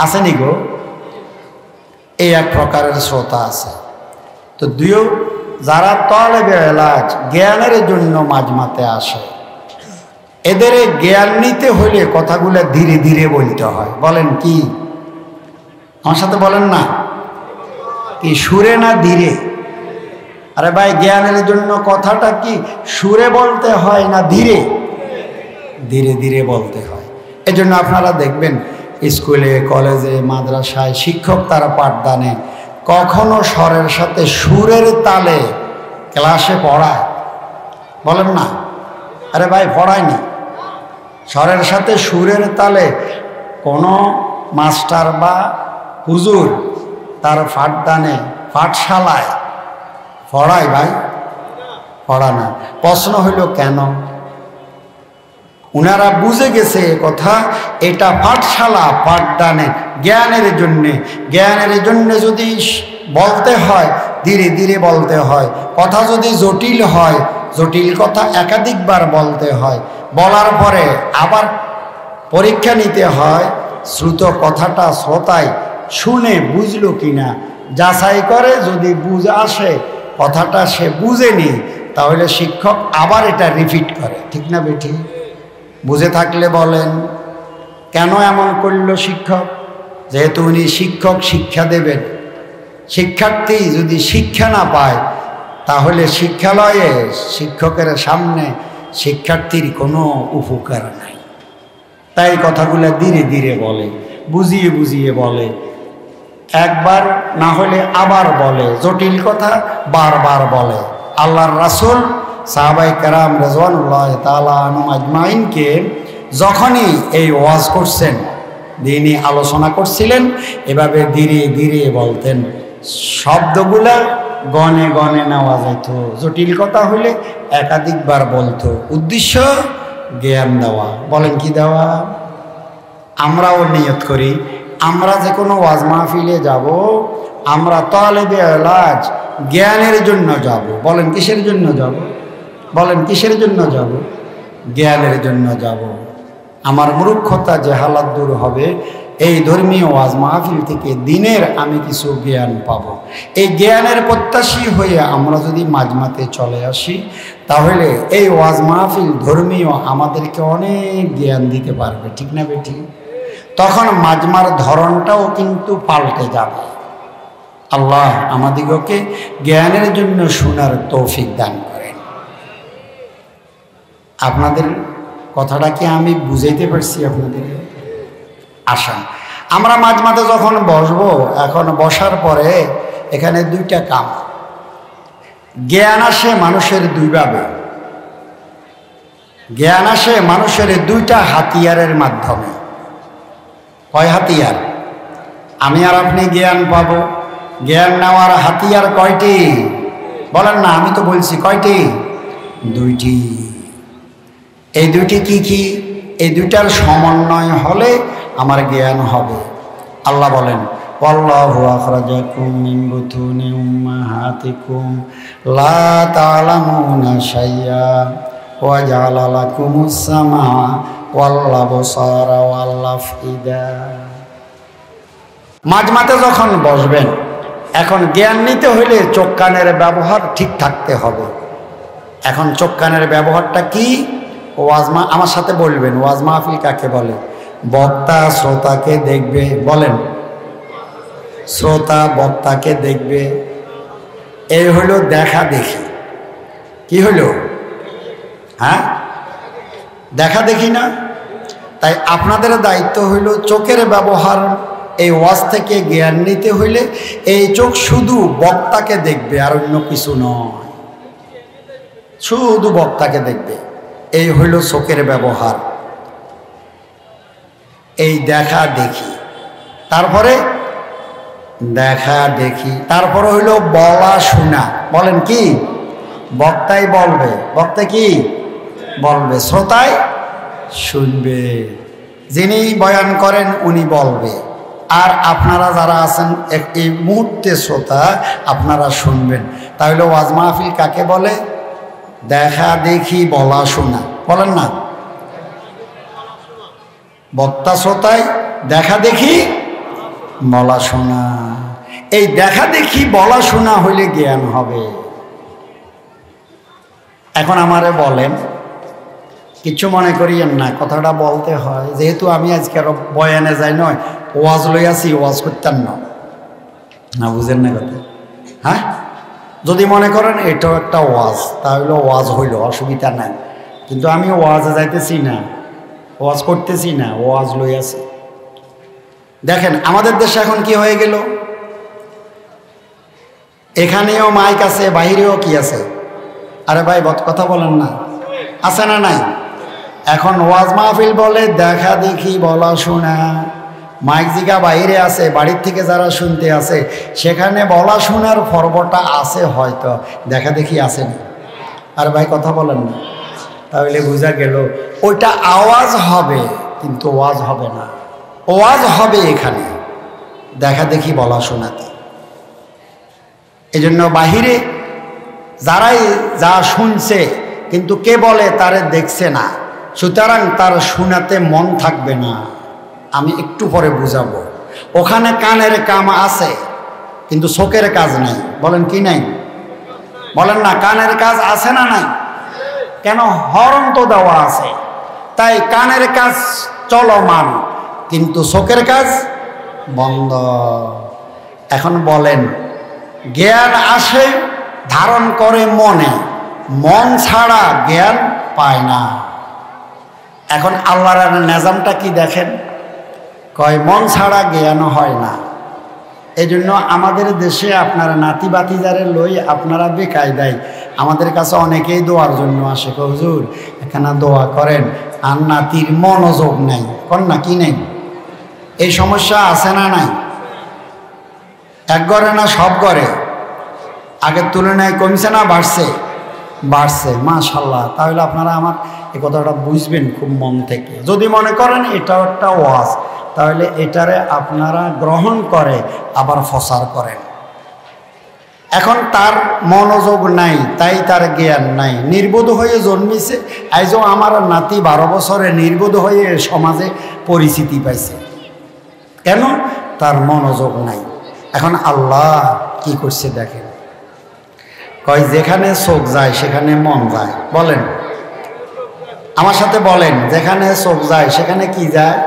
আসেনি গো? এই এক প্রকারের শ্রোতা আছে। তো দুইও যারা তলেবে এলাজ, জ্ঞানের জন্য মাজমাতে আসে, এদের জ্ঞান নিতে হইলে কথাগুলো ধীরে ধীরে বলতে হয়। বলেন কি? আমার সাথে বলেন না, কি সুরে না ধীরে? আরে ভাই, জ্ঞানের জন্য কথাটা কি সুরে বলতে হয় না ধীরে? ধীরে ধীরে বলতে হয়। এজন্য আপনারা দেখবেন স্কুলে, কলেজে, মাদ্রাসায় শিক্ষক তারা পাঠদানে কখনো স্বরের সাথে সুরের তালে ক্লাসে পড়ায়? বলেন না। আরে ভাই, পড়ায়নি। স্বরের সাথে সুরের তালে কোনো মাস্টার বা হুজুর তার পাঠদানে, পাঠশালায় পড়ায়? ভাই, পড়া না। প্রশ্ন হইল কেন? উনারা বুঝে গেছে কথা, এটা পাঠশালা, পাঠদানে জ্ঞানের জন্যে। জ্ঞানের জন্যে যদি বলতে হয়, ধীরে ধীরে বলতে হয়। কথা যদি জটিল হয়, জটিল কথা একাধিকবার বলতে হয়। বলার পরে আবার পরীক্ষা নিতে হয়, শ্রুত কথাটা শ্রোতায় শুনে বুঝলো কিনা, যাচাই করে। যদি বুঝ আসে, কথাটা সে বুঝেনি, তাহলে শিক্ষক আবার এটা রিপিট করে। ঠিক না বেঠি? বুঝে থাকলে বলেন কেন এমন করল শিক্ষক? যেহেতু উনি শিক্ষক, শিক্ষা দেবেন। শিক্ষার্থী যদি শিক্ষা না পায়, তাহলে শিক্ষালয়ে শিক্ষকের সামনে শিক্ষার্থীর কোনো উপকার নাই। তাই কথাগুলো ধীরে ধীরে বলে, বুঝিয়ে বুঝিয়ে বলে, একবার না হলে আবার বলে, জটিল কথা বারবার বলে। আল্লাহর রাসূল সাহাবায়ে কেরাম রাদিয়াল্লাহু তাআলা আনহুম আজমাইনকে যখনই এই ওয়াজ করছেন, দিনই আলোচনা করছিলেন, এভাবে ধীরে ধীরে বলতেন। শব্দগুলা গনে গনে নেওয়া যেত, জটিল কথা হলে একাধিকবার বলতো। উদ্দেশ্য জ্ঞান দেওয়া। বলেন কি দেওয়া? আমরাও নিয়ত করি, আমরা যে কোনো ওয়াজ মাহফিলে যাব, আমরা তালেবে এলাজ জ্ঞানের জন্য যাব। বলেন কিসের জন্য যাব? বলেন কিসের জন্য যাব? জ্ঞানের জন্য যাব। আমার মূর্খতা যে হালাত দূর হবে, এই ধর্মীয় ওয়াজ মাহফিল থেকে দিনের আমি কিছু জ্ঞান পাব। এই জ্ঞানের প্রত্যাশী হয়ে আমরা যদি মাজমাতে চলে আসি, তাহলে এই ওয়াজ মাহফিল ধর্মীয় আমাদেরকে অনেক জ্ঞান দিতে পারবে। ঠিক না বেটি? তখন মাজমার ধরনটাও কিন্তু পাল্টে যাবে। আল্লাহ আমাদিগকে জ্ঞানের জন্য শোনার তৌফিক দান করেন। আপনাদের কথাটা কি আমি বুঝাইতে পারছি আপনাদের? আসেন, আমরা মাজমাতে যখন বসবো, এখন বসার পরে এখানে দুইটা কাম। জ্ঞান আসে মানুষের দুইভাবে। জ্ঞান আসে মানুষের দুইটা হাতিয়ারের মাধ্যমে। কয় হাতিয়ার? আমি আর আপনি জ্ঞান পাবো। জ্ঞান নেওয়ার হাতিয়ার কয়টি? বলেন না, আমি তো বলছি কয়টি? দুইটি। এই দুইটি কি কি? এই দুইটার সমন্বয় হলে আমার জ্ঞান হবে। আল্লাহ বলেন, ওয়াল্লাহু আখরাজাকুম মিন বুতুনি উম্মাহাতিকুম লা তা'লামুনা শাইআ ওয়া জাআলা লাকুমুস সামআ ওয়াল আবসারা ওয়াল আফইদা। মাঝমাতে যখন বসবেন, এখন জ্ঞান নিতে হইলে চোখ কানের ব্যবহার ঠিক থাকতে হবে। এখন চোখ কানের ব্যবহারটা কি? আমার সাথে বলবেন, ওয়াজ মাহফিল কাকে বলে? বক্তা শ্রোতাকে দেখবে। বলেন, শ্রোতা বক্তাকে দেখবে। এই হইল দেখা দেখি। কি হইল? হ্যাঁ, দেখা দেখি না? তাই আপনাদের দায়িত্ব হইল চোখের ব্যবহার। এই ওয়াজ থেকে জ্ঞান নিতে হইলে এই চোখ শুধু বক্তাকে দেখবে, আর অন্য কিছু নয়, শুধু বক্তাকে দেখবে। এই হইল চোখের ব্যবহার, এই দেখা দেখি। তারপরে দেখা দেখি, তারপরে হইল বলা শোনা। বলেন কি? বক্তাই বলবে, বক্তা কি বলবে, শ্রোতায় শুনবে। যিনি বয়ান করেন উনি বলবে, আর আপনারা যারা আছেন এই মুহূর্তে শ্রোতা, আপনারা শুনবেন। তাহলে ওয়াজ মাহফিল কাকে বলে? দেখা দেখি বলা শোনা। বলেন না, বক্তা শ্রোতায় দেখা দেখি বলা শোনা। এই দেখা দেখি বলা শোনা হইলে জ্ঞান হবে। এখন আমারে বলেন, কিছু মনে করিয়েন না, কথাটা বলতে হয়, যেহেতু আমি আজকে আরো বয়ানে যাই, নয় ওয়াজ লইয়াছি, ওয়াজ করতেন না, বুঝেন না কথা? হ্যাঁ, যদি মনে করেন এটাও একটা ওয়াজ, তাহলে ওয়াজ হইল, অসুবিধা নাই। কিন্তু আমি ওয়াজে যাইতেছি না, ওয়াজ করতেছি না, ওয়াজ লইয়াছি। দেখেন আমাদের দেশে এখন কি হয়ে গেল, এখানেও মাইক আছে, বাহিরেও কি আছে? আরে ভাই কথা বলেন না, আছে না নাই? এখন ওয়াজ মাহফিল বলে দেখা দেখি বলা শোনা। মাইক জিগা বাইরে আছে, বাড়ির থেকে যারা শুনতে আছে সেখানে বলা শোনার পর্বটা আছে, হয়তো দেখা দেখি আছে না। আর ভাই কথা বলেন না, তাহলে বোঝা গেল ওইটা আওয়াজ হবে কিন্তু ওয়াজ হবে না। ওয়াজ হবে এখানে দেখা দেখি বলা শোনাতে। এই জন্য বাহিরে যারাই যা শুনছে কিন্তু কে বলে তারে দেখছে না, সুতরাং তার শোনাতে মন থাকবে না। আমি একটু পরে বুঝাবো। ওখানে কানের কাম আছে কিন্তু চোখের কাজ নাই। বলেন কি নাই? বলেন না, কানের কাজ আছে না নাই? কেন? হরন তো দেওয়া আছে, তাই কানের কাজ চলমান কিন্তু চোখের কাজ বন্ধ। এখন বলেন, জ্ঞান আসে ধারণ করে মনে, মন ছাড়া জ্ঞান পায় না। এখন আল্লাহর নিজামটা কি দেখেন, কয় মন ছাড়া জ্ঞান হয় না। এই জন্য আমাদের দেশে আপনারা নাতি বাতিজারে লই আপনারা বেকায়দায় আমাদের কাছে অনেকেই দোয়ার জন্য আসে, হুজুর এখানে দোয়া করেন, আর নাতির মনোযোগ নাই। কোন না কি নেই? এই সমস্যা আছে না নাই? এক ঘরে না সব ঘরে? আগের তুলনায় কমছে না বাড়ছে? বাড়ছে, মাশাআল্লাহ। তাহলে আপনারা আমার এই কথাটা বুঝবেন খুব মন থেকে। যদি মনে করেন এটাও একটা ওয়াজ, তাহলে এটারে আপনারা গ্রহণ করে আবার প্রচার করেন। এখন তার মনোযোগ নাই, তাই তার জ্ঞান নাই, নির্বোধ হয়ে জন্মিছে। আজও আমার নাতি 12 বছরে নির্বোধ হয়ে সমাজে পরিচিতি পাইছে। কেন? তার মনোযোগ নাই। এখন আল্লাহ কি করছে দেখেন, কয় যেখানে চোখ যায় সেখানে মন যায়। বলেন, আমার সাথে বলেন, যেখানে চোখ যায় সেখানে কি যায়?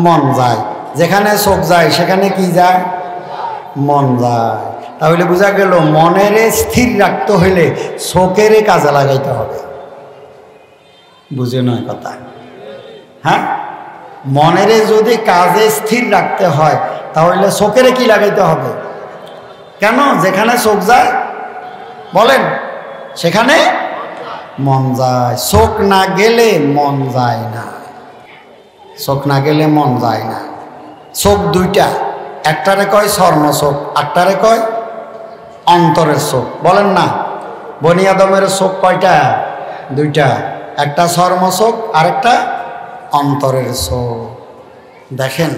মন যায়। যেখানে চোখ যায় সেখানে কি যায়? মন যায়। তাহলে বোঝা গেল মনের স্থির রাখতে হইলে চোখের কাজে লাগাইতে হবে। বুঝে নয় কথা? হ্যাঁ, মনের যদি কাজে স্থির রাখতে হয় তাহলে চোখের কি লাগাইতে হবে? কেন? যেখানে চোখ যায় বলেন, সেখানে মন যায়। চোখ না গেলে মন যায় না, চোখ না গেলে মন যায় না। চোখ দুইটা, একটারে কয় স্বর্ণ চোখ, একটারে কয় অন্তরের চোখ। বলেন না, বনি আদমের চোখ কয়টা? দুইটা, একটা স্বর্ণ চোখ আর একটা অন্তরের চোখ। দেখেন,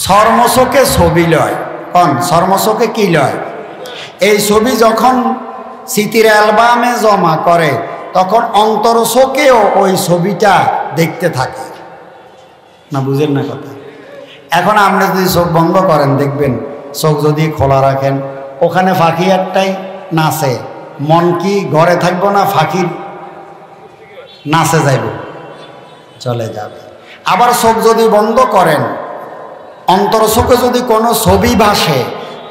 স্বর্ণ চোখে ছবি লয়, কোন স্বর্ণ চোখে কি লয়? এই ছবি যখন স্মৃতির অ্যালবামে জমা করে তখন অন্তর চোখেও ওই ছবিটা দেখতে থাকে না। বুঝেন না কথা? এখন আপনি যদি চোখ বন্ধ করেন দেখবেন, চোখ যদি খোলা রাখেন ওখানে ফাঁকি একটাই নাচে, মন কি ঘরে থাকবো না? ফাঁকির নাচে যাইব, চলে যাবে। আবার চোখ যদি বন্ধ করেন, অন্তর চোখে যদি কোনো ছবি ভাসে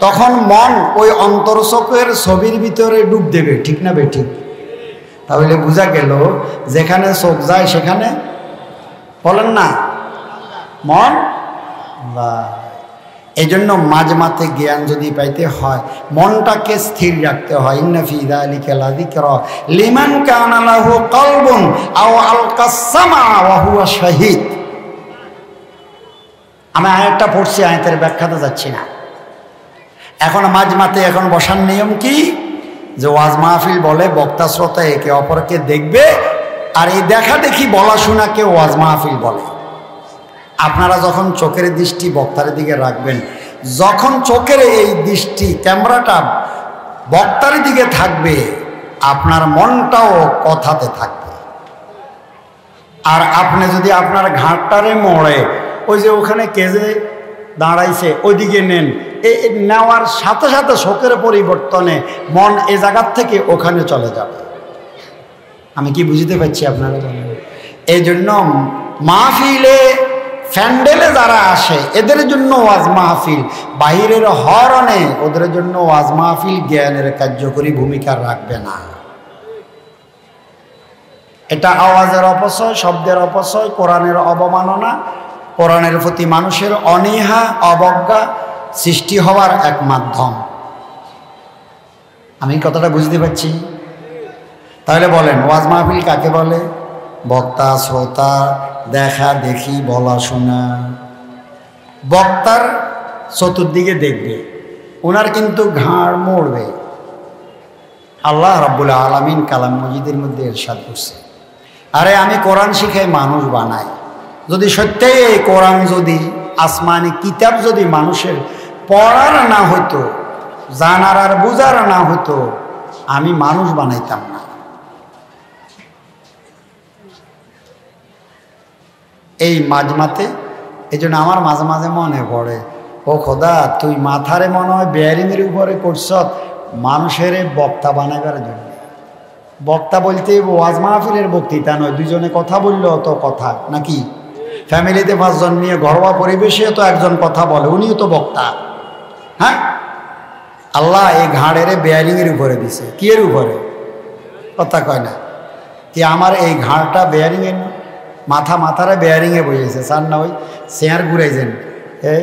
তখন মন ওই অন্তর চোখের ছবির ভিতরে ডুব দেবে, ঠিক না বেঠিক? তাহলে বোঝা গেল যেখানে চোখ যায় সেখানে, বলেন না, মন। এই জন্য মাঝমাতে জ্ঞান যদি পাইতে হয় মনটাকে স্থির রাখতে হয়। ইন্না ফি যালিকা লাযিকরা লিমান কানা লাহু কলবুন আও আলকাস সামা ওয়া হুয়া শাহীদ। আমি আয়াতটা পড়ছি, আয়াতের ব্যাখ্যাতে যাচ্ছি না। এখন মাঝমাতে এখন বসার নিয়ম কি? যে ওয়াজ মাহফিল বলে বক্তা শ্রোতা একে অপরকে দেখবে, আর এই দেখা দেখি বলা শোনাকে ওয়াজ মাহফিল বলে। আপনারা যখন চোখের দৃষ্টি বক্তার দিকে রাখবেন, যখন চোখের এই দৃষ্টি ক্যামেরাটা বক্তার দিকে থাকবে আপনার মনটাও কথাতে থাকবে। আর আপনি যদি আপনার ঘাটটারে মোড়ে ওই যে ওখানে কেজে দাঁড়াইছে ওইদিকে নেন, এই নেওয়ার সাথে সাথে চোখের পরিবর্তনে মন এ জায়গার থেকে ওখানে চলে যাবে। আমি কি বুঝতে পারছি আপনারা? এই জন্য মাহফিলে ফ্যান্ডেলে যারা আসে এদের জন্য ওয়াজ মাহফিল, বাহিরের হরণে ওদের জন্য ওয়াজ মাহফিল জ্ঞানের কার্যকরী ভূমিকা রাখবে না। এটা আওয়াজের অপচয়, শব্দের অপচয়, কোরআনের অবমাননা, কোরআনের প্রতি মানুষের অনীহা অবজ্ঞা সৃষ্টি হওয়ার এক মাধ্যম। আমি কথাটা বুঝতে পারছি? তাহলে বলেন ওয়াজ মাহফিল কাকে বলে? বক্তা শ্রোতা দেখা দেখি বলা শোনা। বক্তার চতুর্দিকে দেখবে, ওনার কিন্তু ঘাড় মড়বে। আল্লাহ রাব্বুল আলামিন কালাম মজিদের মধ্যে ইরশাদ করছে, আরে আমি কোরআন শিখাই মানুষ বানাই। যদি সত্যিই এই কোরআন যদি আসমানি কিতাব যদি মানুষের পড়ার না হতো, জানার আর বুঝার না হতো, আমি মানুষ বানাইতাম না। এই মাঝমাতে এই জন্য আমার মাঝে মাঝে মনে পড়ে, ও খোদা তুই মাথারে মনে হয় বেয়ারিংয়ের উপরে করছ মানুষের বক্তা বানাবার জন্য। বক্তা বলতে ওয়াজ মাহফিলের বক্তৃতা নয়, দুজনে কথা বললো তো কথা নাকি? ফ্যামিলিতে 5 জন নিয়ে ঘরোয়া পরিবেশে তো একজন কথা বলে, উনিও তো বক্তা। হ্যাঁ, আল্লাহ এই ঘাড়ের বেয়ারিংয়ের উপরে দিছে। কি এর উপরে? কথা কয় না কি আমার এই ঘাড়টা বেয়ারিংয়ের না, মাথারে বেয়ারিংয়ে বসেছে, চান না ওই চেয়ার ঘুরাইছেন, এই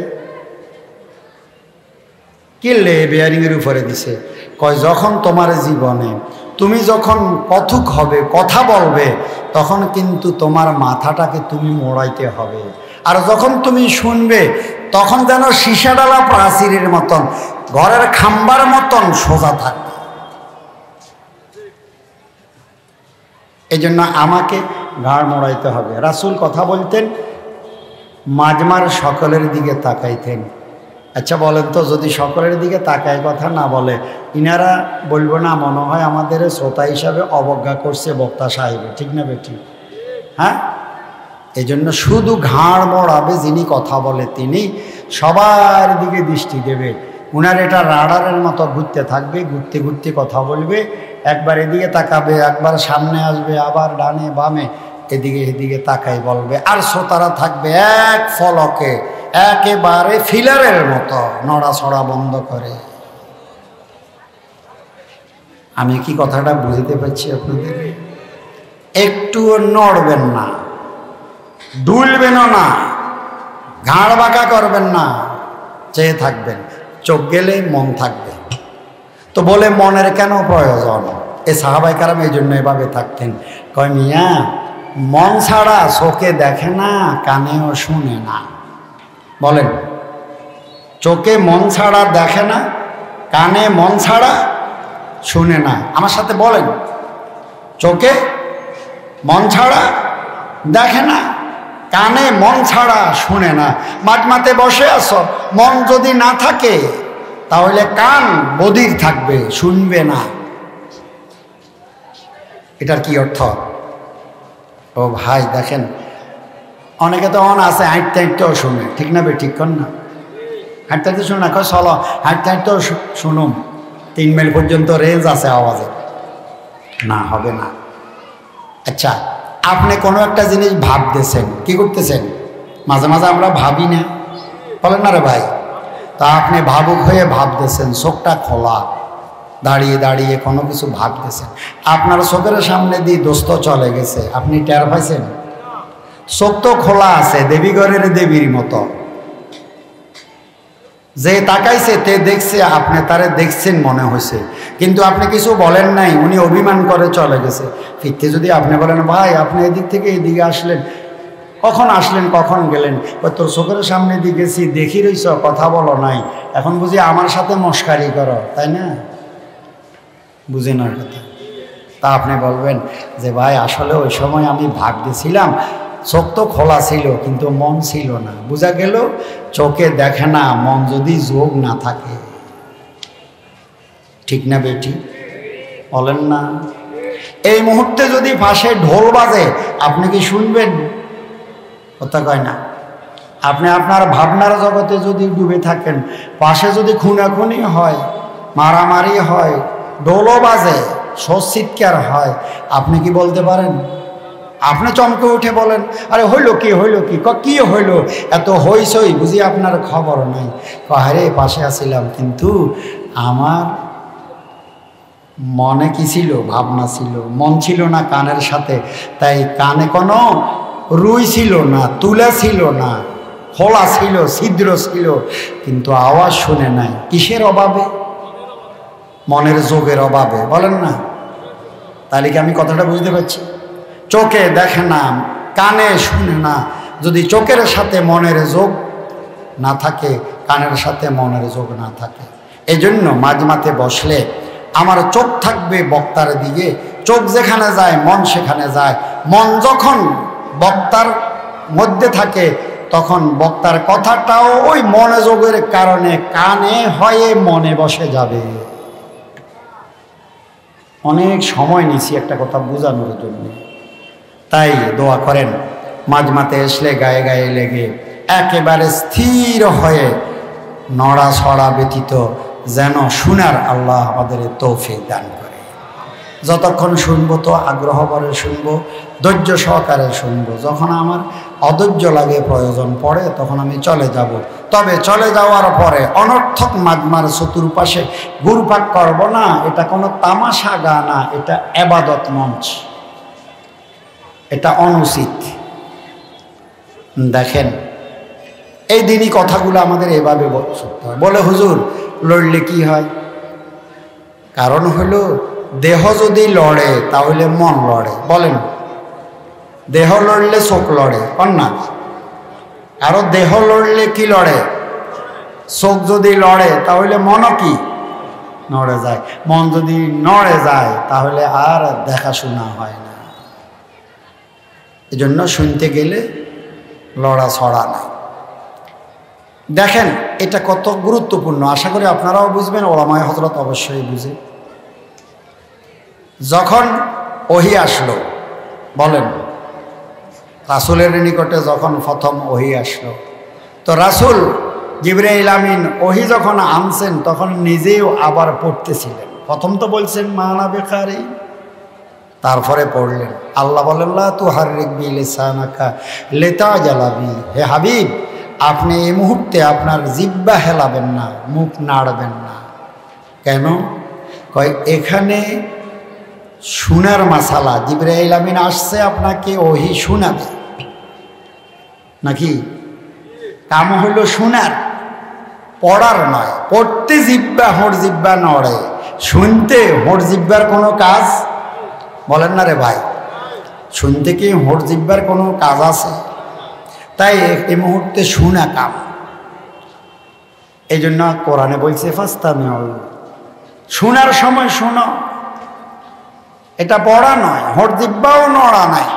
কিনলে বেয়ারিংয়ের উপরে দিছে। কয় যখন তোমার জীবনে তুমি যখন পথুক হবে, কথা বলবে, তখন কিন্তু তোমার মাথাটাকে তুমি মোড়াইতে হবে। আর যখন তুমি শুনবে তখন যেন সীসা ডালা প্রাচীরের মতন, ঘরের খাম্বার মতন সোজা থাকবে। এই জন্য আমাকে ঘাড় মোড়াইতে হবে। রাসূল কথা বলতেন, মাঝমার সকলের দিকে তাকাইতেন। আচ্ছা বলেন তো, যদি সকলের দিকে তাকায় কথা না বলে, ইনারা বলবো না মনে হয় আমাদের শ্রোতা হিসাবে অবজ্ঞা করছে বক্তা সাহেব, ঠিক না বেঠিক? হ্যাঁ, এই জন্য শুধু ঘাড় মোড়াবে যিনি কথা বলে, তিনি সবার দিকে দৃষ্টি দেবে। উনার এটা রাডারের মতো ঘুরতে থাকবে, ঘুরতে ঘুরতে কথা বলবে। একবার এদিকে তাকাবে, একবার সামনে আসবে, আবার ডানে বামে এদিকে এদিকে তাকাই বলবে। আর শ্রোতারা থাকবে এক ফলকে একেবারে ফিলারের মতো নড়াছড়া বন্ধ করে। আমি কি কথাটা বুঝতে পারছি আপনাদের? একটুও নড়বেন না, ডুলবেনও না, ঘাড় বাঁকা করবেন না, চেয়ে থাকবেন। চোখ গেলে মন থাকবে, তো বলে মনের কেন প্রয়োজন? এই সাহাবায়ে কেরাম এই জন্য এভাবে থাকতেন। কয় মিয়া, মন ছাড়া চোখে দেখে না, কানেও শুনে না। বলেন, চোখে মন ছাড়া দেখে না, কানে মন ছাড়া শুনে না। আমার সাথে বলেন, চোখে মন ছাড়া দেখে না, কানে মন ছাড়া শুনে না। মাঝমাতে বসে আছো, মন যদি না থাকে তাহলে কান বধির থাকবে, শুনবে না। এটার কি অর্থ? ও ভাই দেখেন, অনেকে তো অন আছে হাঁটতে হাঁটতেও শুনে, ঠিক না বে ঠিক কর না? হাঁটতে হাঁটতে শুনে না, কয় চলো হাঁটতে হাঁটতেও শুনুম, 3 মাইল পর্যন্ত রেঞ্জ আছে আওয়াজে। না, হবে না। আচ্ছা, আপনি কোনো একটা জিনিস ভাবতেছেন, কি করতেছেন? মাঝে মাঝে আমরা ভাবি না, বলেন না রে ভাই? তা আপনি ভাবুক হয়ে ভাবতেছেন, চোখটা খোলা, দাঁড়িয়ে দাঁড়িয়ে কোনো কিছু ভাবতেছেন। আপনার চোখের সামনে দিয়ে দোস্ত চলে গেছে, আপনি টের পাইছেন? চোখ তো খোলা আছে, দেবীঘরের দেবীর মতো। যে তাকাইছে তে দেখছে, আপনি তারে দেখছেন মনে হয়েছে, কিন্তু আপনি কিছু বলেন নাই, উনি অভিমান করে চলে গেছে। ফিরতে যদি আপনি বলেন, ভাই আপনি এদিক থেকে এদিকে আসলেন, কখন আসলেন কখন গেলেন? তোর চোখের সামনে দিয়ে গেছি, দেখি রইছ, কথা বলো নাই, এখন বুঝি আমার সাথে মস্কারি করো, তাই না? বুঝে না কথা। তা আপনি বলবেন যে ভাই আসলে ওই সময় আমি ভাবতেছিলাম, চোখ তো খোলা ছিল কিন্তু মন ছিল না। বোঝা গেল চোখে দেখে না, মন যদি যোগ না থাকে। ঠিক না বেটি? বলেন না? এই মুহূর্তে যদি পাশে ঢোল বাজে, আপনি কি শুনবেন? কথা কয় না। আপনি আপনার ভাবনার জগতে যদি ডুবে থাকেন, পাশে যদি খুনাখুনি হয়, মারামারি হয়, ঢোলও বাজে, চিৎকার হয়, আপনি কি বলতে পারেন? আপনি চমকে উঠে বলেন, আরে হইল কি, হইল কি, কি হইল, এত হইসই, বুঝি আপনার খবর নাই। কাহারে পাশে আসিলাম, কিন্তু আমার মনে কি ছিল? ভাবনা ছিল, মন ছিল না কানের সাথে, তাই কানে কোনো রুই ছিল না, তুলা ছিল না, খোলা ছিল, ছিদ্র ছিল, কিন্তু আওয়াজ শুনে নাই। কিসের অভাবে? মনের যোগের অভাবে। বলেন না? তাহলে কি আমি কথাটা বুঝতে পারছি? চোখে দেখে না, কানে শুনে না, যদি চোখের সাথে মনের যোগ না থাকে, কানের সাথে মনের যোগ না থাকে, এজন্য মাঝমাতে বসলে আমার চোখ থাকবে বক্তার দিকে। চোখ যেখানে যায় মন সেখানে যায়। মন যখন বক্তার মধ্যে থাকে, তখন বক্তার কথাটাও ওই মনোযোগের কারণে কানে হয়ে মনে বসে যাবে। অনেক সময় নিছি একটা কথা বোঝানোর জন্য। তাই দোয়া করেন, মাঝমাতে আসলে গায়ে গায়ে লেগে একেবারে স্থির হয়ে নড়াছড়া ব্যতীত যেন শোনার আল্লাহ আমাদের তৌফিক দান করে। যতক্ষণ শুনবো তো আগ্রহ করে শুনবো, ধৈর্য সহকারে শুনবো। যখন আমার অধৈর্য লাগে, প্রয়োজন পড়ে, তখন আমি চলে যাব। তবে চলে যাওয়ার পরে অনর্থক মাগমার চতুর্পাশে ঘুরপাক করব না। এটা কোনো তামাশা গান না, এটা ইবাদত মঞ্চ, এটা অনুচিত। দেখেন, এই দিনই কথাগুলো আমাদের এভাবে শুনতে হয়। বলে হুজুর লড়লে কি হয়? কারণ হলো দেহ যদি লড়ে তাহলে মন লড়ে। বলেন, দেহ লড়লে চোখ লড়ে, না? আরো দেহ লড়লে কি লড়ে? চোখ যদি লড়ে তাহলে মনও কি নড়ে যায়। মন যদি নড়ে যায় তাহলে আর দেখাশোনা হয় না। এজন্য শুনতে গেলে লড়াছড়া নাই। দেখেন এটা কত গুরুত্বপূর্ণ, আশা করি আপনারাও বুঝবেন, ওলামায়ে হযরত অবশ্যই বুঝে। যখন ওহী আসলো, বলেন রাসূলের নিকটে যখন প্রথম ওহী আসলো, তো রাসূল জিবরাইল আমিন ওহী যখন আনছেন তখন নিজেও আবার পড়তেছিলেন। প্রথম তো বলছেন মা আনা বিকারি, তারপরে পড়লেন। আল্লাহ বলেন লা তুহাররিক বিলিসানাকা লিতাজালা বি, হে হাবিব আপনি এই মুহূর্তে আপনার জিহ্বা হেলাবেন না, মুখ নাড়বেন না। কেন? কয় এখানে শোনার মাসালা, জিবরাইল আমিন আসছে আপনাকে ওহী শোনাবে, নাকি? কাম হলো শোনার, পড়ার নয়। পড়তে জিহ্বা, হোর জিহ্বা নড়ে, শুনতে হোঁট জিহ্বার কোনো কাজ? বলেন না রে ভাই, শুনতে কি হোঁট জিহ্বার কোনো কাজ আছে? তাই এই মুহূর্তে শুনা কাম। এই জন্য কোরআনে বলছে ফাস্তামিউ, শোনার সময় শোনো। এটা পড়া নয়, হোঁট জিহ্বাও নড়া নাই।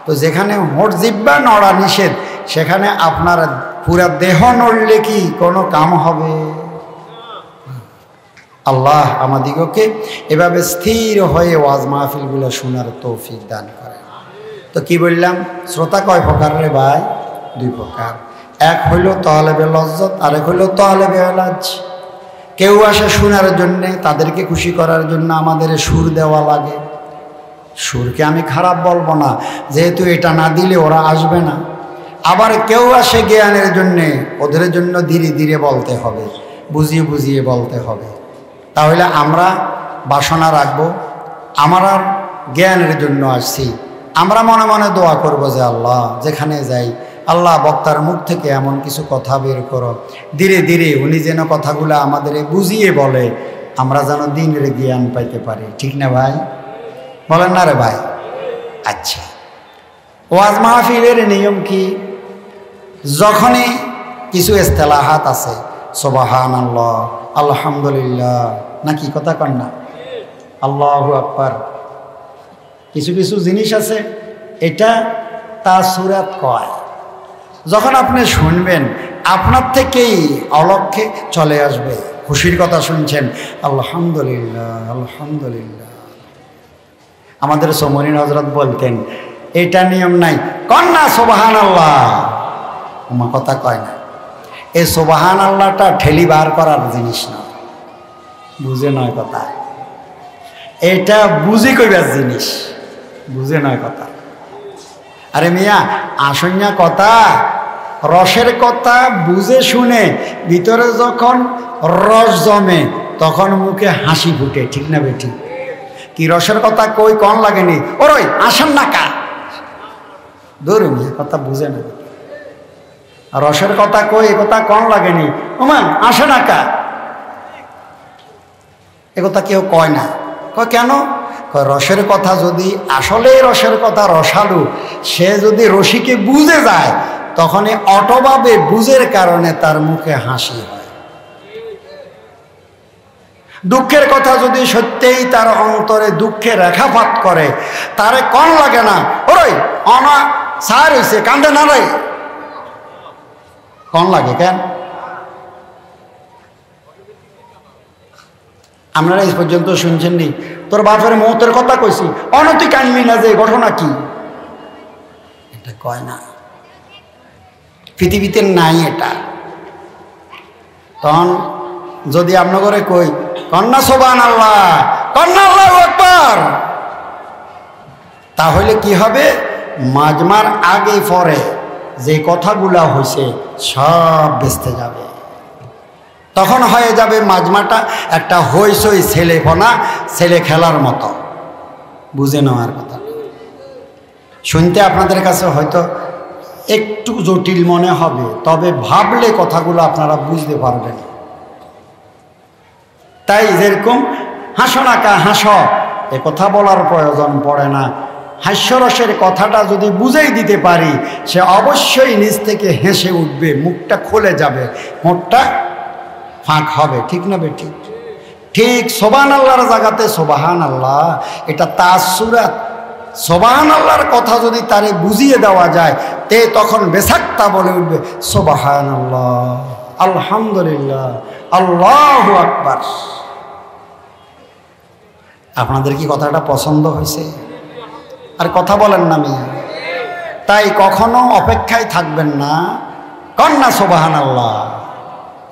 তো যেখানে হোঁট জিহ্বা নড়া নিষেধ, সেখানে আপনার পুরা দেহ নড়লে কি কোনো কাম হবে? আল্লাহ আমাদিগকে এভাবে স্থির হয়ে ওয়াজ মাহফিলগুলো শোনার তৌফিক দান করে। তো কি বললাম, শ্রোতা কয় প্রকার রে ভাই? দুই প্রকার। এক হইল তালেবে লজ্জত, আরেক হইল তালেবে এলাজ। কেউ আসে শোনার জন্যে, তাদেরকে খুশি করার জন্য আমাদের সুর দেওয়া লাগে। সুরকে আমি খারাপ বলবো না, যেহেতু এটা না দিলে ওরা আসবে না। আবার কেউ আসে জ্ঞানের জন্যে, ওদের জন্য ধীরে ধীরে বলতে হবে, বুঝিয়ে বুঝিয়ে বলতে হবে। তাহলে আমরা বাসনা রাখবো, আমরা জ্ঞানের জন্য আসছি। আমরা মনে মনে দোয়া করব যে আল্লাহ যেখানে যাই, আল্লাহ বক্তার মুখ থেকে এমন কিছু কথা বের করো, ধীরে ধীরে উনি যেন কথাগুলো আমাদের বুঝিয়ে বলে, আমরা যেন দিনের জ্ঞান পাইতে পারি। ঠিক না ভাই? বলেন না রে ভাই? আচ্ছা, ওয়াজ মাহফিলের নিয়ম কি? যখনই কিছু ইস্তেলাহাত আছে, সুবহানাল্লাহ, আলহামদুলিল্লাহ, নাকি কথা কন না, আল্লাহু আকবার, কিছু কিছু জিনিস আছে এটা তাসুরাত কয়। যখন আপনি শুনবেন, আপনার থেকেই অলক্ষ্যে চলে আসবে, খুশির কথা শুনছেন, আলহামদুলিল্লাহ আলহামদুলিল্লাহ। আমাদের সমরিন হযরত বলতেন, এটা নিয়ম নাই, কন্যা সুবহানাল্লাহ, ওমা কথা কয় না। এই সুবহানাল্লাহটা ঠেলি বার করার জিনিস না, বুঝে নয় কথা, এটা বুঝি কইবার জিনিস, বুঝে নয় কথা। আরে মিয়া, আসন্যা কথা, রসের কথা বুঝে শুনে ভিতরে যখন রস জমে তখন মুখে হাসি ফুটে। ঠিক না বেটি? কি রসের কথা কই কন লাগেনি, ওরই আসেন না কা, দূর মিয়া কথা বুঝে না। রসের কথা কই, এ কথা কন লাগেনি, ওমা আসে না কা, এ কথা কেউ কয় না। কয় কেন? রসের কথা যদি আসলে রসের কথা রসালু, সে যদি রসিকে বুঝে যায়, তখনই অটোভাবে বুঝের কারণে তার মুখে হাসি হয়। দুঃখের কথা যদি সত্যিই তার অন্তরে দুঃখে রেখাপাত করে, তারে কন লাগে না, ওই অনা সার হয়েছে কান্দে না রে, কন লাগে কেন? আপনারা এই পর্যন্ত শুনছেন নি, তোর বাপের মৌতের কথা কইছি, অনতি কানবি না, যে ঘটনা কি, এটা কয় না, পৃথিবীতে নাই এটা। তখন যদি আপনার কই কন্যা সুবহানাল্লাহ, কন্যা আল্লাহু আকবার, তাহলে কি হবে? মাজমার আগে পরে যে কথাগুলা হয়েছে সব বেঁচতে যাবে। তখন হয়ে যাবে মাজমাটা একটা হইসই ছেলেপনা, ছেলে খেলার মতো। বুঝে নেওয়ার কথা শুনতে আপনাদের কাছে হয়তো একটু জটিল মনে হবে, তবে ভাবলে কথাগুলো আপনারা বুঝতে পারবেন। তাই যেরকম হাসো না কা হাসো, এ কথা বলার প্রয়োজন পড়ে না। হাস্যরসের কথাটা যদি বুঝেই দিতে পারি, সে অবশ্যই নিজ থেকে হেসে উঠবে, মুখটা খুলে যাবে, মুখটা ফাঁক হবে। ঠিক না বেটি? ঠিক সুবহানাল্লাহর জায়গাতে সুবহানাল্লাহ, এটা তাসুরাত। সুবহানাল্লাহর কথা যদি তারে বুঝিয়ে দেওয়া যায়, তে তখন বেসাক্তা বলে উঠবে সুবহানাল্লাহ, আলহামদুলিল্লাহ, আল্লাহু আকবার। আপনাদের কি কথাটা পছন্দ হয়েছে? আর কথা বলেন না মিয়া। তাই কখনো অপেক্ষায় থাকবেন না, কন্যা সুবহানাল্লাহ,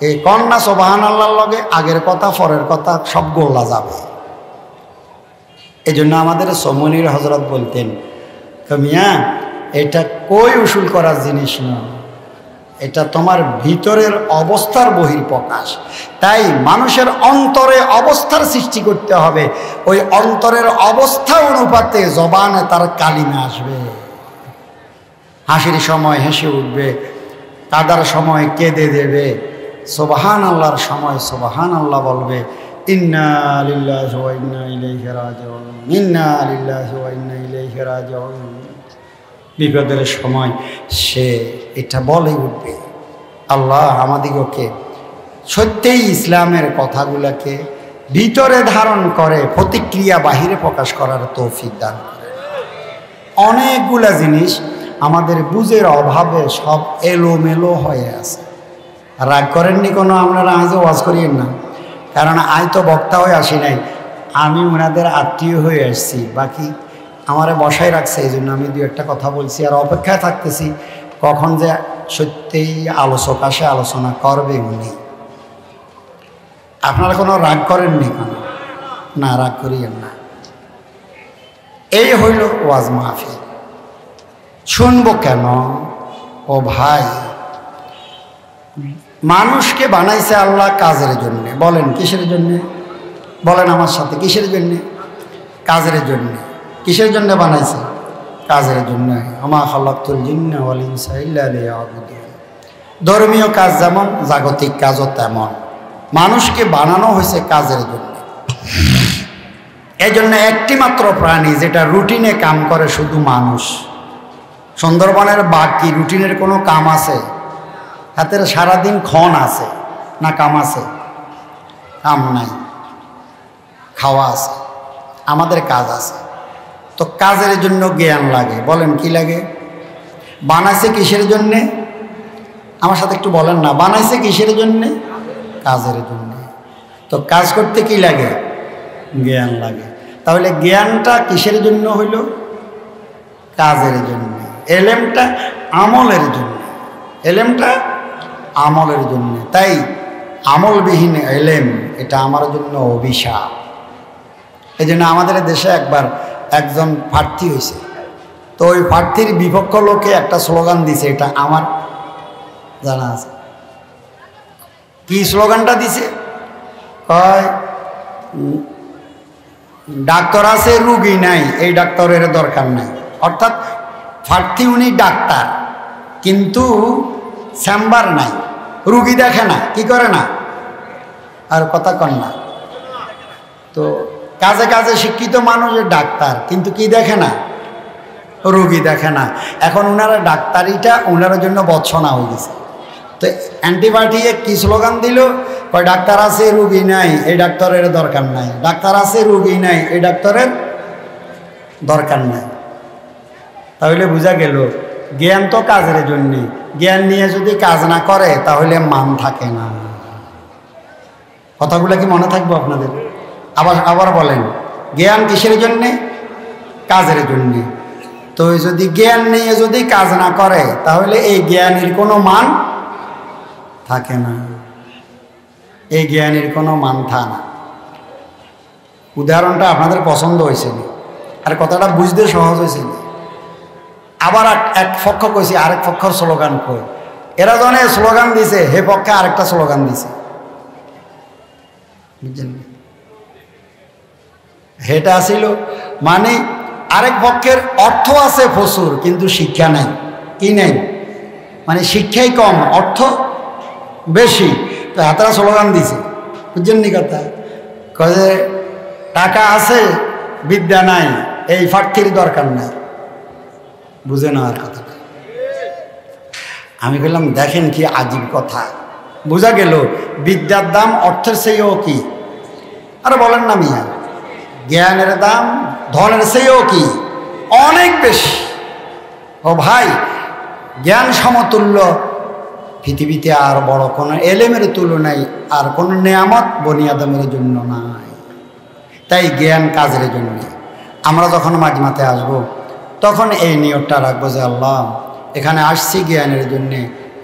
এই কন্যা সুবহানাল্লাহর লগে আগের কথা পরের কথা সব গোল্লা যাবে। এই জন্য আমাদের সমনির হযরত বলতেন, মিয়া এটা কই উসুল করার জিনিস না, এটা তোমার ভিতরের অবস্থার বহিঃপ্রকাশ। তাই মানুষের অন্তরে অবস্থার সৃষ্টি করতে হবে, ওই অন্তরের অবস্থা অনুপাতে জবানে তার কালিমা আসবে। হাসির সময় হেসে উঠবে, কাদার সময় কেঁদে দেবে, সুবহানাল্লাহর সময় সুবহানাল্লাহ বলবে। ইন্না লিল্লাহি ওয়া ইন্না ইলাইহি রাজিউন, ইন্না লিল্লাহি ওয়া ইন্না ইলাইহি রাজিউন। বিপদের সময় সে এটা বলে উঠবে। আল্লাহ আমাদিগকে সত্যিই ইসলামের কথাগুলোকে ভিতরে ধারণ করে প্রতিক্রিয়া বাহিরে প্রকাশ করার তৌফিক দান করে। অনেকগুলা জিনিস আমাদের বুঝের অভাবে সব এলোমেলো হয়ে আছে। রাগ করেননি কোনো, আপনারা আজও ওয়াজ করিয়েন না, কারণ আজ তো বক্তা হয়ে আসি নাই, আমি ওনাদের আত্মীয় হয়ে আসছি। বাকি আমারে বসায় রাখছে, এই জন্য আমি দু একটা কথা বলছি, আর অপেক্ষায় থাকতেছি কখন যে সত্যিই আলোচক আসে আলোচনা করবে উনি। আপনারা কোনো রাগ করেননি কেন? না, রাগ করিয়েন না। এই হইল ওয়াজ মাহফিল। শুনবো কেন? ও ভাই, মানুষকে বানাইছে আল্লাহ কাজের জন্যে। বলেন কিসের জন্যে? বলেন আমার সাথে, কিসের জন্যে? কাজের জন্যে। কিসের জন্য বানাইছে? কাজের জন্য। আমা খালাকতুল জিন্না ওয়াল ইনসা ইল্লা লিয়াবুদুন। ধর্মীয় কাজ যেমন, জাগতিক কাজও তেমন। মানুষকে বানানো হয়েছে কাজের জন্য। এই জন্য একটি মাত্র প্রাণী যেটা রুটিনে কাম করে শুধু মানুষ। সুন্দরবনের বাঘ কি রুটিনের কোনো কাম আছে? হাতের সারাদিন ক্ষণ আছে না কাম আছে? কাম নাই, খাওয়া আছে। আমাদের কাজ আছে। তো কাজের জন্য জ্ঞান লাগে। বলেন কি লাগে? বানাইছে কিসের জন্যে? আমার সাথে একটু বলেন না, বানাইছে কিসের জন্যে? কাজের জন্য। তো কাজ করতে কি লাগে? জ্ঞান লাগে। তাহলে জ্ঞানটা কিসের জন্য হইল? কাজের জন্য। এলেমটা আমলের জন্য। এলেমটা আমলের জন্য। তাই আমলবিহীন এলেম এটা আমার জন্য অভিশাপ। এই জন্য আমাদের দেশে একবার একজন প্রার্থী হয়েছে, তো ওই প্রার্থীর বিপক্ষ লোকে একটা স্লোগান দিছে, এটা আমার জানা আছে। কি স্লোগানটা দিছে? কয় ডাক্তার আছে রুগী নাই, এই ডাক্তারের দরকার নাই। অর্থাৎ প্রার্থী উনি ডাক্তার, কিন্তু চেম্বার নাই, রুগী দেখে না। কি করে না? আর কথা কন না। তো কাজে কাজে শিক্ষিত মানুষের ডাক্তার, কিন্তু কি দেখে না? রুগী দেখে না। এখন ওনারা ডাক্তারিটা ওনার জন্য বৎসনা হয়ে গেছে। তো অ্যান্টিবায়োটিক কি স্লোগান দিল? কয় ডাক্তার আছে রুগী নাই, এই ডাক্তারের দরকার নাই। ডাক্তার আছে রুগী নাই, এই ডাক্তারের দরকার নাই। তাহলে বোঝা গেল জ্ঞান তো কাজের জন্যে। জ্ঞান নিয়ে যদি কাজ না করে তাহলে মান থাকে না। কথাগুলো কি মনে থাকবো আপনাদের? আবার বলেন, জ্ঞান কিসের জন্যে? কাজের জন্যে। তো যদি জ্ঞান নিয়ে যদি কাজ না করে তাহলে এই জ্ঞানের কোনো মান থাকে না। এই জ্ঞানের কোনো মান থাকে না। উদাহরণটা আপনাদের পছন্দ হয়েছে না, আর কথাটা বুঝতে সহজ হয়েছে না। আবার এক পক্ষ কইছে, আরেক পক্ষ স্লোগান কই। এরা জনে স্লোগান দিছে, হে পক্ষে আরেকটা স্লোগান দিছে। বুঝলেন? হেটা ছিল মানে আরেক পক্ষের অর্থ আছে প্রচুর, কিন্তু শিক্ষা নাই। কি নাই? মানে শিক্ষাই কম, অর্থ বেশি। তো হাতারা স্লোগান দিছে। বুঝছেন নি কথা? কয়ে টাকা আছে বিদ্যা নাই, এই প্রার্থীর দরকার নাই। বুঝে নেওয়ার কথাটা। আমি বললাম দেখেন কি আজীব কথা। বোঝা গেল বিদ্যার দাম অর্থের চেয়েও কি? আরে বলেন না মিয়া, জ্ঞানের দাম ধনের চেয়েও কি? অনেক বেশি। ও ভাই, জ্ঞান সমতুল্য পৃথিবীতে আর বড় কোনো এলেমের তুলনায় আর কোনো নেয়ামত বনি আদমের জন্য নাই। তাই জ্ঞান কাজের জন্য। আমরা যখন মাজমাতে আসব তখন এই নিয়তটা রাখবো যে আল্লাহ এখানে আসছি জ্ঞানের জন্যে,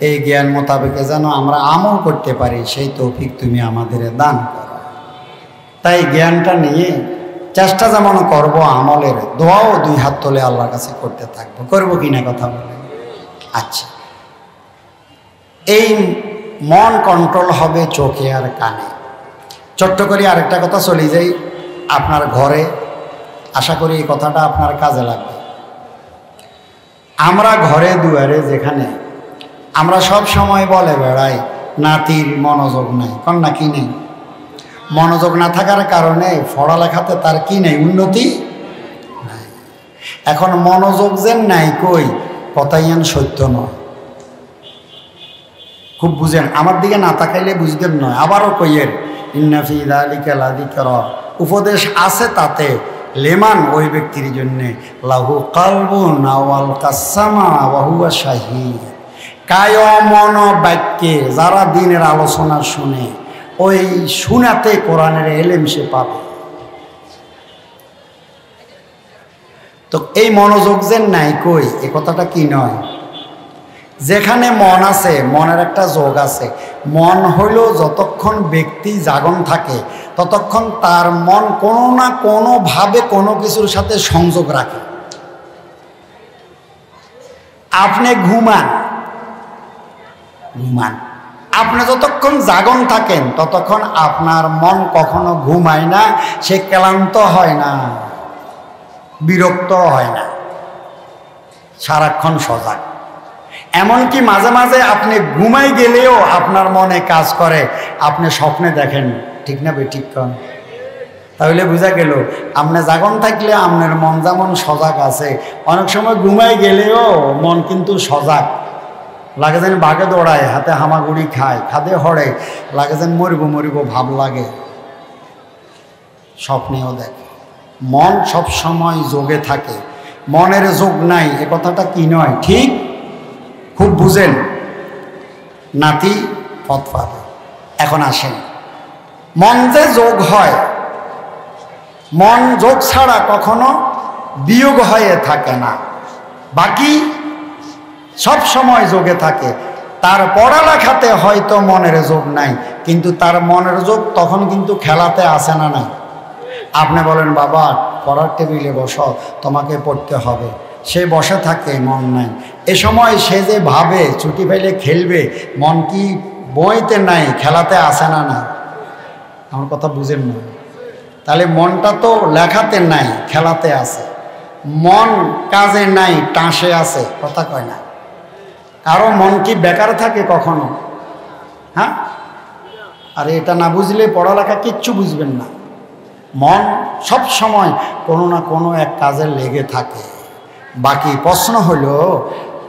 এই জ্ঞান মোতাবেকে যেন আমরা আমল করতে পারি, সেই তৌফিক তুমি আমাদের দান করো। তাই জ্ঞানটা নিয়ে চেষ্টা যেমন করবো, আমলের দোয়াও দুই হাত তোলে আল্লাহর কাছে করতে থাকবো। করবো কিনা কথা বলেন? আচ্ছা, এই মন কন্ট্রোল হবে চোখে আর কানে। ছোট্ট করে আরেকটা কথা চলে যাই আপনার ঘরে, আশা করি এই কথাটা আপনার কাজে লাগবে। আমরা ঘরে দুয়ারে যেখানে আমরা সব সময় বলে বেড়াই নাতির মনোযোগ নাই, কন্যা কি নেই? মনোযোগ না থাকার কারণে পড়ালেখাতে তার কি নেই, উন্নতি নাই। এখন মনোযোগ যে নাই কই, কথাই সত্য নয়। খুব বুঝেন, আমার দিকে না তাকাইলে বুঝতেন নয়। আবারও কইয়ের ইন্না ফি যালিকা লাযিকরা, উপদেশ আছে তাতে, লেমান ওই ব্যক্তির জন্যে, লাহু কালবুন আওয়াল কাসামা ওয়া হুয়া শাহীদ, কায় মন বাক্যে যারা দিনের আলোচনা শুনে, ওই শুনাতে কোরআনের এলেম সে পাবে। তো এই মনোযোগ যে নাই কই, এ কথাটা কি নয়। যেখানে মন আছে, মনের একটা যোগ আছে। মন হইল যতক্ষণ ব্যক্তি জাগন থাকে ততক্ষণ তার মন কোনো না কোনোভাবে কোনো কিছুর সাথে সংযোগ রাখে। আপনি ঘুমান, আপনি যতক্ষণ জাগন থাকেন ততক্ষণ আপনার মন কখনো ঘুমায় না, সে ক্লান্ত হয় না, বিরক্ত হয় না, সারাক্ষণ সজাগ। এমনকি মাঝে মাঝে আপনি ঘুমাই গেলেও আপনার মনে কাজ করে, আপনি স্বপ্নে দেখেন, ঠিক না ঠিক কন? তাহলে বোঝা গেল আপনি জাগন থাকলে আপনার মন যেমন সজাগ আছে, অনেক সময় ঘুমাই গেলেও মন কিন্তু সজাগ। লাগে যেন বাঘে দৌড়ায়, হাতে হামাগুড়ি খায়, খাদে হড়ে, লাগে যেন মরিব ভাব লাগে, স্বপ্নেও দেখে। মন সব সময় যোগে থাকে, মনের যোগ নাই, এ কথাটা কি নয়, ঠিক? খুব বুঝেন, নাতি পথ পাবে। এখন আসেন, মন যে যোগ হয়, মন যোগ ছাড়া কখনো বিয়োগ হয়ে থাকে না, বাকি সব সময় যোগে থাকে। তার পড়ালেখাতে হয়তো মনের যোগ নাই, কিন্তু তার মনের যোগ তখন কিন্তু খেলাতে আসে না। নাই আপনি বলেন বাবা পড়ার টেবিলে বসো, তোমাকে পড়তে হবে, সে বসে থাকে, মন নাই। এ সময় সে যে ভাবে ছুটি পেলে খেলবে, মন কি বইতে নাই, খেলাতে আসে না? না, আমার কথা বুঝেন না? তাহলে মনটা তো লেখাতে নাই, খেলাতে আছে। মন কাজে নাই, টাঁসে আছে, কথা কয় না। কারো মন কি বেকার থাকে কখনো? হ্যাঁ, আরে এটা না বুঝলে পড়ালেখা কিচ্ছু বুঝবেন না। মন সব সময় কোনো না কোনো এক কাজে লেগে থাকে। বাকি প্রশ্ন হলো,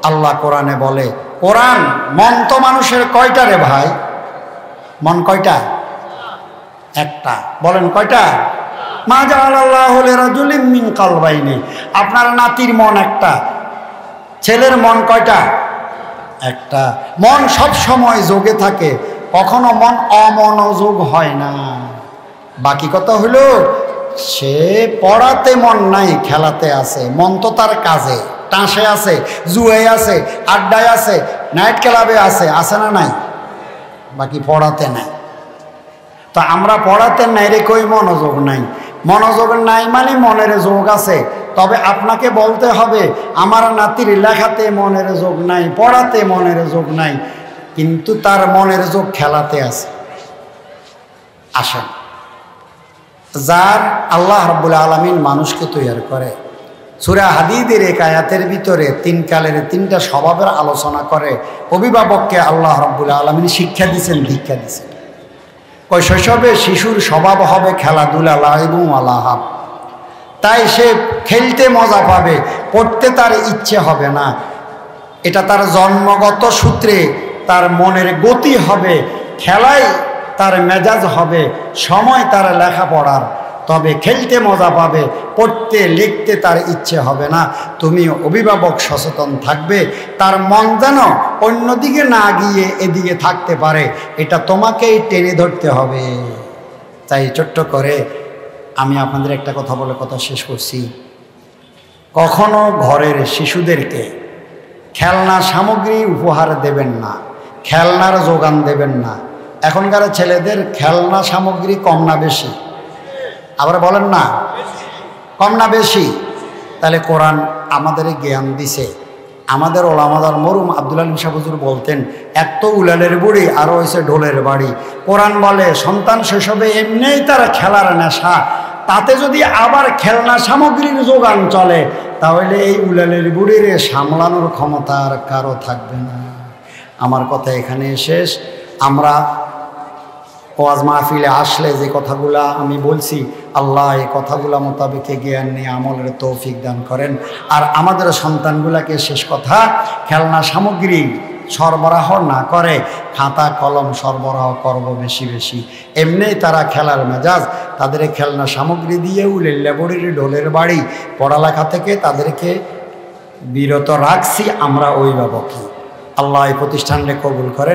আল্লাহ কোরআনে বলে, কোরআন, মন তো মানুষের কয়টা রে ভাই? মন কয়টা? একটা। বলেন কয়টা? মা জাআলাল্লাহু লিরাজুলিন মিন কালবাইনি, আপনার নাতির মন একটা, ছেলের মন কয়টা? একটা। মন সব সময় যোগে থাকে, কখনো মন অমনোযোগ হয় না। বাকি কথা হলো, সে পড়াতে মন নাই, খেলাতে আছে। মন তো তার কাজে, টাঁসে আছে, জুয়ে আছে, আড্ডায় আছে, নাইট ক্লাবে আছে, আছে না নাই? বাকি পড়াতে নাই। তো আমরা পড়াতে নাই রে কই মনোযোগ নাই। মনোযোগ নাই মানে মনের যোগ আছে। তবে আপনাকে বলতে হবে, আমার নাতির লেখাতে মনের যোগ নাই, পড়াতে মনের যোগ নাই, কিন্তু তার মনের যোগ খেলাতে আছে। আসেন, যার আল্লাহ রাব্বুল আলামিন মানুষকে তৈরি করে, সূরা হাদীদের এক আয়াতের ভিতরে তিন কালের তিনটা স্বভাবের আলোচনা করে। অভিভাবককে আল্লাহ রাব্বুল আলামিন শিক্ষা দিয়েছেন, দীক্ষা দিয়েছেন। ওই শৈশবে শিশুর স্বভাব হবে খেলাধুলা, লাইবু আলাহাব। তাই সে খেলতে মজা পাবে, পড়তে তার ইচ্ছে হবে না। এটা তার জন্মগত সূত্রে তার মনের গতি হবে, খেলায় তার মেজাজ হবে, সময় তার লেখাপড়ার। তবে খেলতে মজা পাবে, পড়তে লিখতে তার ইচ্ছে হবে না। তুমি অভিভাবক সচেতন থাকবে, তার মন যেন অন্যদিকে না গিয়ে এদিকে থাকতে পারে, এটা তোমাকেই টেনে ধরতে হবে। তাই ছোট্ট করে আমি আপনাদের একটা কথা বলে কথা শেষ করছি। কখনো ঘরের শিশুদেরকে খেলনা সামগ্রী উপহার দেবেন না, খেলনার যোগান দেবেন না। এখনকার ছেলেদের খেলনা সামগ্রী কম না বেশি? আবার বলেন না, কম না বেশি? তাহলে কোরআন আমাদের জ্ঞান দিছে। আমাদের ওলামাদার মরুম আব্দুল আলিম শাহ হুজুর বলতেন, এক তো উলালের বুড়ি, আরও হয়েছে ঢোলের বাড়ি। কোরআন বলে সন্তান শৈশবে এমনিই তারা খেলার নেশা, তাতে যদি আবার খেলনা সামগ্রীর যোগান চলে, তাহলে এই উলালের বুড়ির সামলানোর ক্ষমতা আর কারো থাকবে না। আমার কথা এখানে শেষ। আমরা ওয়াজ মাহফিলে আসলে যে কথাগুলা আমি বলছি, আল্লাহ এই কথাগুলা মোতাবেক জ্ঞান নিয়ে আমলের তৌফিক দান করেন। আর আমাদের সন্তানগুলাকে শেষ কথা, খেলনা সামগ্রী সরবরাহ না করে খাতা কলম সরবরাহ করব বেশি বেশি। এমনিই তারা খেলার মেজাজ, তাদের খেলনা সামগ্রী দিয়ে উলের লেবরের ঢোলের বাড়ি পড়ালেখা থেকে তাদেরকে বিরত রাখছি আমরা অভিভাবক। আল্লাহ এই প্রতিষ্ঠানকে কবুল করেন।